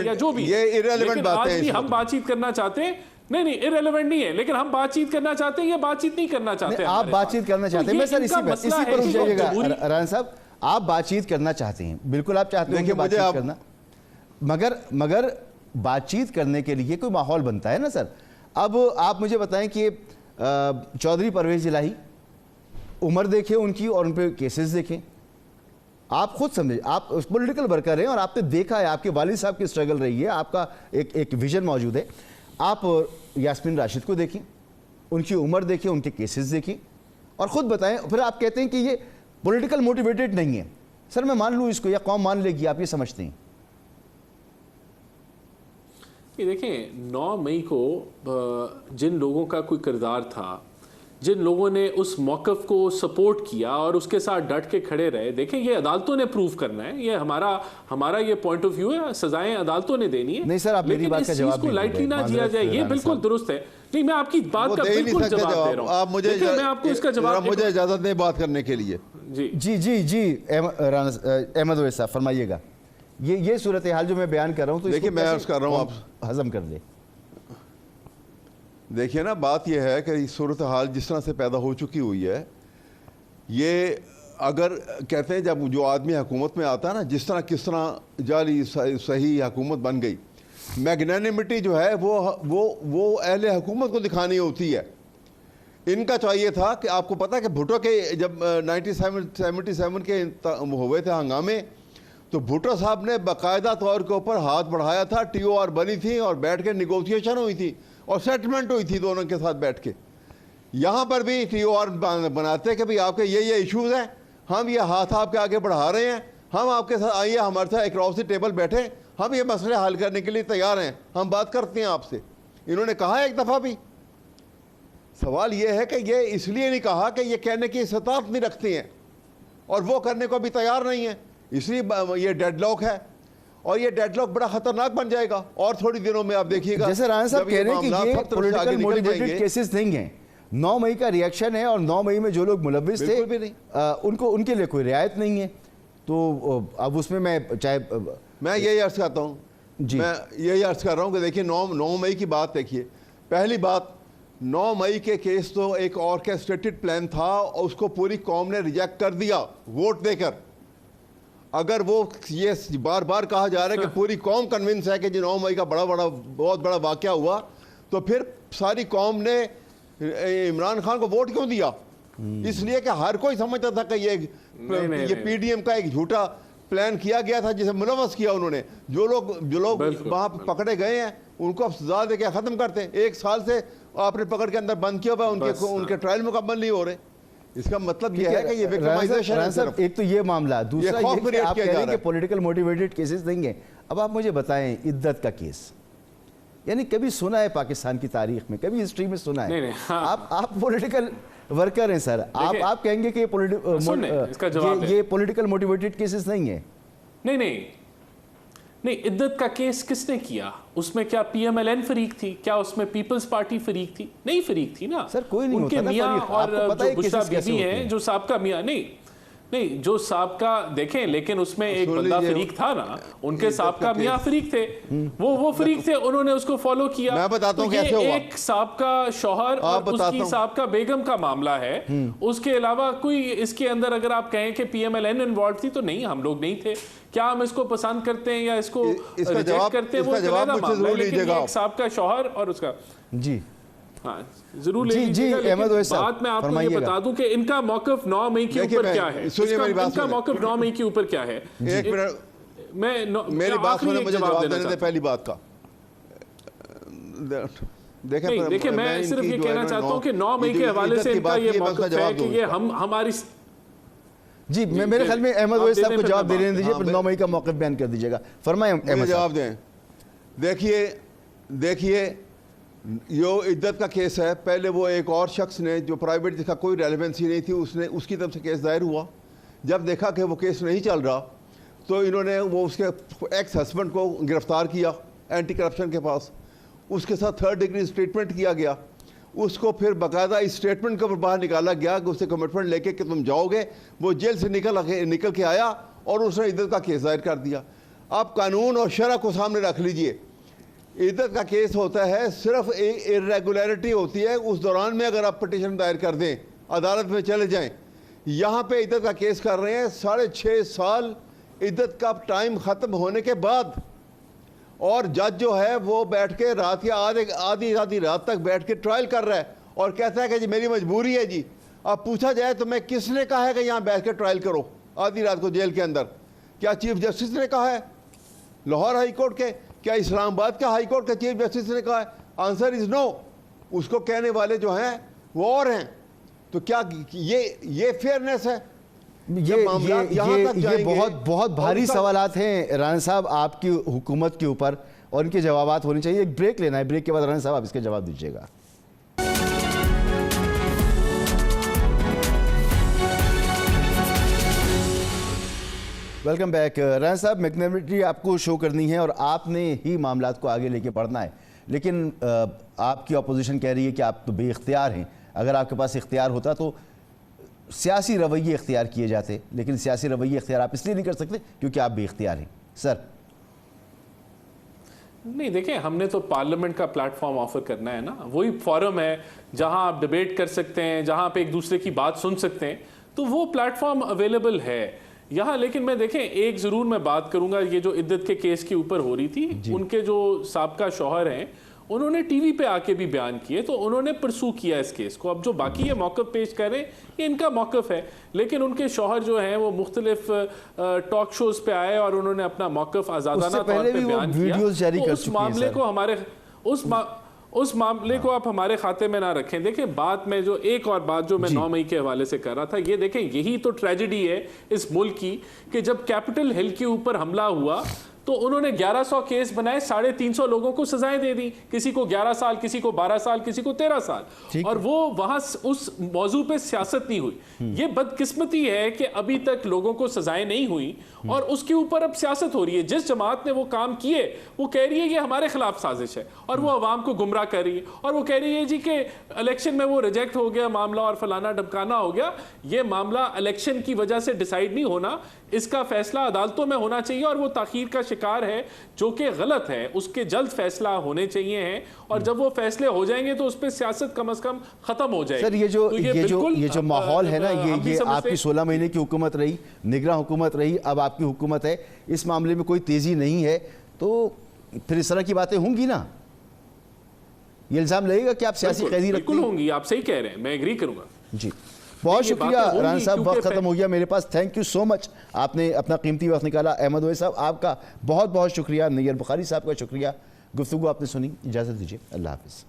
या जो भी, लेकिन आज भी हम बातचीत करना चाहते हैं। नहीं, इररिलेवेंट नहीं है, लेकिन हम बातचीत करना चाहते हैं, ये बातचीत नहीं करना चाहते। आप बातचीत करना चाहते हैं, मैं सर इसी पर रुक जाइएगा राना साहब, आप बातचीत करना चाहते हैं, बिल्कुल आप चाहते हैं बातचीत करना, मगर बातचीत करने के लिए कोई माहौल बनता है ना सर। अब आप मुझे बताएं कि चौधरी परवेज इलाही, उम्र देखें उनकी और उन पर केसेस देखें, आप खुद समझे, आप पॉलिटिकल वर्कर हैं और आपने देखा है, आपके वालिद साहब की स्ट्रगल रही है, आपका एक विजन मौजूद है। आप यास्मीन राशिद को देखें, उनकी उम्र देखें, उनके केसेस देखें, और ख़ुद बताएं, फिर आप कहते हैं कि ये पॉलिटिकल मोटिवेटेड नहीं है। सर मैं मान लूँ इसको या कौम मान लेगी, आप ये समझते हैं? ये देखें, 9 मई को जिन लोगों का कोई किरदार था, जिन लोगों ने उस मौक़िफ़ को सपोर्ट किया और उसके साथ डट के खड़े रहे, देखें ये अदालतों ने प्रूव करना है, ये हमारा ये पॉइंट ऑफ व्यू है, सजाएं अदालतों ने देनी है। नहीं सर, आप मेरी बात का जवाब को लाइटली ना दिया जाए, ये बिल्कुल दुरुस्त है। नहीं, मैं आपकी बात का बिल्कुल जवाब दे रहा हूं। आप मुझे, मैं आपको इसका जवाब, मुझे इजाजत दें बात करने के लिए। जी अहमद ओवैस साहब फरमाइएगा। ये सूरत हाल जो मैं बयान कर रहा हूँ, तो देखिए मैं अर्ज कर रहा हूँ, आप हजम कर ले। देखिए ना, बात यह है कि सूरत हाल जिस तरह से पैदा हो चुकी हुई है, ये अगर कहते हैं जब जो आदमी हुकूमत में आता है ना, जिस तरह किस तरह जाली सही हुकूमत बन गई, मैग्नानिमिटी जो है वो अहले हुकूमत को दिखानी होती है। इनका चाहिए था कि आपको पता है कि भुट्टो के जब 1977 के हुए थे हंगामे, तो भुट्टो साहब ने बाकायदा तौर के ऊपर हाथ बढ़ाया था, TOR बनी थी और बैठ के निगोशिएशन हुई थी और सेटलमेंट हुई थी दोनों के साथ बैठ के। यहाँ पर भी TOR बनाते कि भाई आपके ये इश्यूज हैं, हम ये हाथ आपके आगे बढ़ा रहे हैं, हम आपके साथ आइए, हमारे साथ अक्रॉस द टेबल बैठे, हम ये मसले हल करने के लिए तैयार हैं, हम बात करते हैं आपसे। इन्होंने कहा है एक दफ़ा भी। सवाल ये है कि ये इसलिए नहीं कहा कि ये कहने की इस्तात नहीं रखते हैं और वो करने को भी तैयार नहीं है, इसलिए ये डेडलॉक है और ये डेडलॉक बड़ा खतरनाक बन जाएगा। और थोड़ी दिनों में आप देखिएगा, जैसे राणा साहब कह रहे हैं कि ये पॉलिटिकल मोटिवेटेड जाएंगे। केसेस नहीं हैं। 9 मई का रिएक्शन है और 9 मई में जो लोग मुलव्विस थे बिल्कुल भी नहीं। उनको उनके लिए कोई रियायत नहीं है। तो अब उसमें मैं यही अर्ज करता हूँ जी, मैं यही अर्ज कर रहा हूँ कि देखिए 9 मई की बात देखिए। पहली बात, 9 मई के केस तो एक ऑर्केस्ट्रेटेड प्लान था और उसको पूरी कौम ने रिजेक्ट कर दिया वोट देकर। अगर वो ये बार बार कहा जा रहा है कि पूरी कौम कन्विंस है कि जो 9 मई का बहुत बड़ा वाकया हुआ, तो फिर सारी कौम ने इमरान खान को वोट क्यों दिया? इसलिए कि हर कोई समझता था कि ये PDM का एक झूठा प्लान किया गया था जिसे मुलव्वस किया उन्होंने। जो लोग वहां पकड़े गए हैं उनको अब सजा दे के खत्म करते हैं। 1 साल से आपने पकड़ के अंदर बंद किया हुआ है, उनके ट्रायल मुकम्मल नहीं हो रहे। इसका मतलब ये है कि ये विक्टिमाइजेशन है सिर्फ। एक तो ये मामला, दूसरा ये कि आप कह रहे हैं कि पॉलिटिकल मोटिवेटेड केसेस नहीं है। अब आप मुझे बताएं, इद्दत का केस यानी कभी सुना है पाकिस्तान की तारीख में, कभी हिस्ट्री में सुना है? नहीं, हाँ। आप पॉलिटिकल वर्कर हैं सर, आप कहेंगे कि ये पॉलिटिकल मोटिवेटेड केसेस नहीं है? नहीं, इद्दत का केस किसने किया? उसमें क्या PMLN फरीक थी? क्या उसमें पीपल्स पार्टी फरीक थी? नहीं फरीक थी ना सर, कोई नहीं उनके होता मियाँ ना और जो बुशरा बीबी हैं, जो साबका मियाँ नहीं जो साबका देखें, लेकिन उसमें एक बंदा फरीक था ना, उनके साबका मियाँ फरीक थे, वो फरीक थे, उन्होंने उसको फॉलो किया। मैं बताता हूँ तो कैसे हुआ। एक साबका शौहर और उसकी साबका बेगम का मामला है। उसके अलावा कोई इसके अंदर अगर आप कहें कि PMLN इन्वॉल्व थी, तो नहीं, हम लोग नहीं थे। क्या हम इसको पसंद करते हैं या इसको रिजेक्ट करते हैं, वो अलग मामला है, लेकिन एक साबका शौहर और उसका जी हाँ जरूर जी अहमद वैस साहब, बात मैं आपको ये बता दूं कि इनका मौकफ 9 मई के ऊपर क्या है। इनका मौकफ 9 मई के ऊपर क्या है? एक मिनट, मेरी बात सुने, मुझे जवाब देने दे पहली बात का। देखिए मैं सिर्फ ये कहना चाहता हूँ कि 9 मई के हवाले से इनका ये मौकफ है कि ये हमारी जी, मेरे ख्याल में अहमद वैस साहब को जवाब देने दीजिए, फिर 9 मई का मौकफ बयान कर दीजिएगा। फरमाएं अहमद, जवाब दें। देखिए जो इद्दत का केस है, पहले वो एक और शख्स ने जो प्राइवेट, जिसका कोई रेलेवेंसी नहीं थी, उसकी तरफ से केस दायर हुआ। जब देखा कि वो केस नहीं चल रहा, तो इन्होंने वो उसके एक्स हस्बैंड को गिरफ्तार किया एंटी करप्शन के पास। उसके साथ 3rd डिग्री स्टेटमेंट किया गया। उसको फिर बाकायदा इस स्टेटमेंट के ऊपर बाहर निकाला गया कि उससे कमिटमेंट लेके कि तुम जाओगे। वो जेल से निकल के आया और उसने इद्दत का केस दायर कर दिया। आप कानून और शरह को सामने रख लीजिए। इद्दत का केस होता है, सिर्फ एक इरेगुलरिटी होती है उस दौरान में, अगर आप पिटीशन दायर कर दें, अदालत में चले जाएं। यहाँ पे इद्दत का केस कर रहे हैं 6.5 साल इद्दत का टाइम ख़त्म होने के बाद, और जज जो है वो बैठ के रात या आधी रात तक बैठ के ट्रायल कर रहा है और कहता है कि जी मेरी मजबूरी है जी। अब पूछा जाए तो मैं किसने कहा है कि यहाँ बैठ के ट्रायल करो आधी रात को जेल के अंदर? क्या चीफ जस्टिस ने कहा है लाहौर हाई कोर्ट के? क्या इस्लामाबाद का हाई कोर्ट का चीफ जस्टिस ने कहा है? Answer is no. उसको कहने वाले जो हैं वो और हैं। तो क्या ये फेयरनेस है? ये बहुत भारी सवालात हैं राणा साहब आपकी हुकूमत के ऊपर, और इनके जवाबात होने चाहिए। एक ब्रेक लेना है, ब्रेक के बाद राणा साहब आप इसके जवाब दीजिएगा। Welcome back. राणा साहब, मैग्नेटिविटी आपको शो करनी है और आपने ही मामलात को आगे लेके बढ़ना है, लेकिन आपकी अपोजिशन कह रही है कि आप तो बेइख्तियार हैं। अगर आपके पास इख्तियार होता तो सियासी रवैये इख्तियार किए जाते, लेकिन सियासी रवैये इख्तियार आप इसलिए नहीं कर सकते क्योंकि आप बेइख्तियार हैं। सर नहीं, देखें, हमने तो पार्लियामेंट का प्लेटफॉर्म ऑफर करना है ना, वही फॉरम है जहां आप डिबेट कर सकते हैं, जहां पे एक दूसरे की बात सुन सकते हैं, तो वो प्लेटफॉर्म अवेलेबल है यहाँ। लेकिन मैं देखें एक ज़रूर मैं बात करूंगा, ये जो इद्दत के केस के ऊपर हो रही थी, उनके जो साबका शौहर हैं उन्होंने टीवी पे आके भी बयान किए, तो उन्होंने परसू किया इस केस को। अब जो बाकी ये मौक़िफ़ पेश कर रहे हैं ये इनका मौक़िफ़ है, लेकिन उनके शौहर जो हैं वो मुख्तलिफ टॉक शोज़ पे आए और उन्होंने अपना मौक़िफ़ आज़ादाना तौर पे बयान किया। उस मामले को उस मामले को आप हमारे खाते में ना रखें। देखें, बात में जो एक और बात जो मैं 9 मई के हवाले से कर रहा था, ये देखें, यही तो ट्रेजेडी है इस मुल्क की कि जब कैपिटल हिल के ऊपर हमला हुआ तो उन्होंने 1100 केस बनाए, 350 लोगों को सजाएं दे दी, किसी को 11 साल, किसी को 12 साल, किसी को 13 साल, और वो वहां उस मौजू पे सियासत नहीं हुई। ये बदकिस्मती है कि अभी तक लोगों को सजाएं नहीं हुई और उसके ऊपर अब सियासत हो रही है। जिस जमात ने वो काम किए वो कह रही है ये हमारे खिलाफ साजिश है और वो अवाम को गुमराह कर रही है और वो कह रही है जी कि इलेक्शन में वो रिजेक्ट हो गया मामला और फलाना ढमकाना हो गया। ये मामला इलेक्शन की वजह से डिसाइड नहीं होना, इसका फैसला अदालतों में होना चाहिए और वो ताखीर का शिकार है जो कि गलत है। उसके जल्द फैसला होने चाहिए हैं और जब वो फैसले हो जाएंगे तो उस पर सियासत कम से कम खत्म हो जाएगी। सर ये जो माहौल है ना, ये आपकी 16 महीने की हुकूमत रही, निगरान हुकूमत रही, अब आपकी हुकूमत है, इस मामले में कोई तेजी नहीं है, तो फिर इस तरह की बातें होंगी ना, ये इल्जाम लगेगा कि आप सियासी कैदी रखते हैं। होंगी, आप सही कह रहे हैं, मैं एग्री करूंगा जी। बहुत शुक्रिया राना साहब, वक्त खत्म हो गया मेरे पास। थैंक यू सो मच, आपने अपना कीमती वक्त निकाला। अहमद ओवैस साहब आपका बहुत बहुत शुक्रिया, नैयर बुखारी साहब का शुक्रिया, गुफ्तगू आपने सुनी। इजाज़त दीजिए, अल्लाह हाफ़िज़।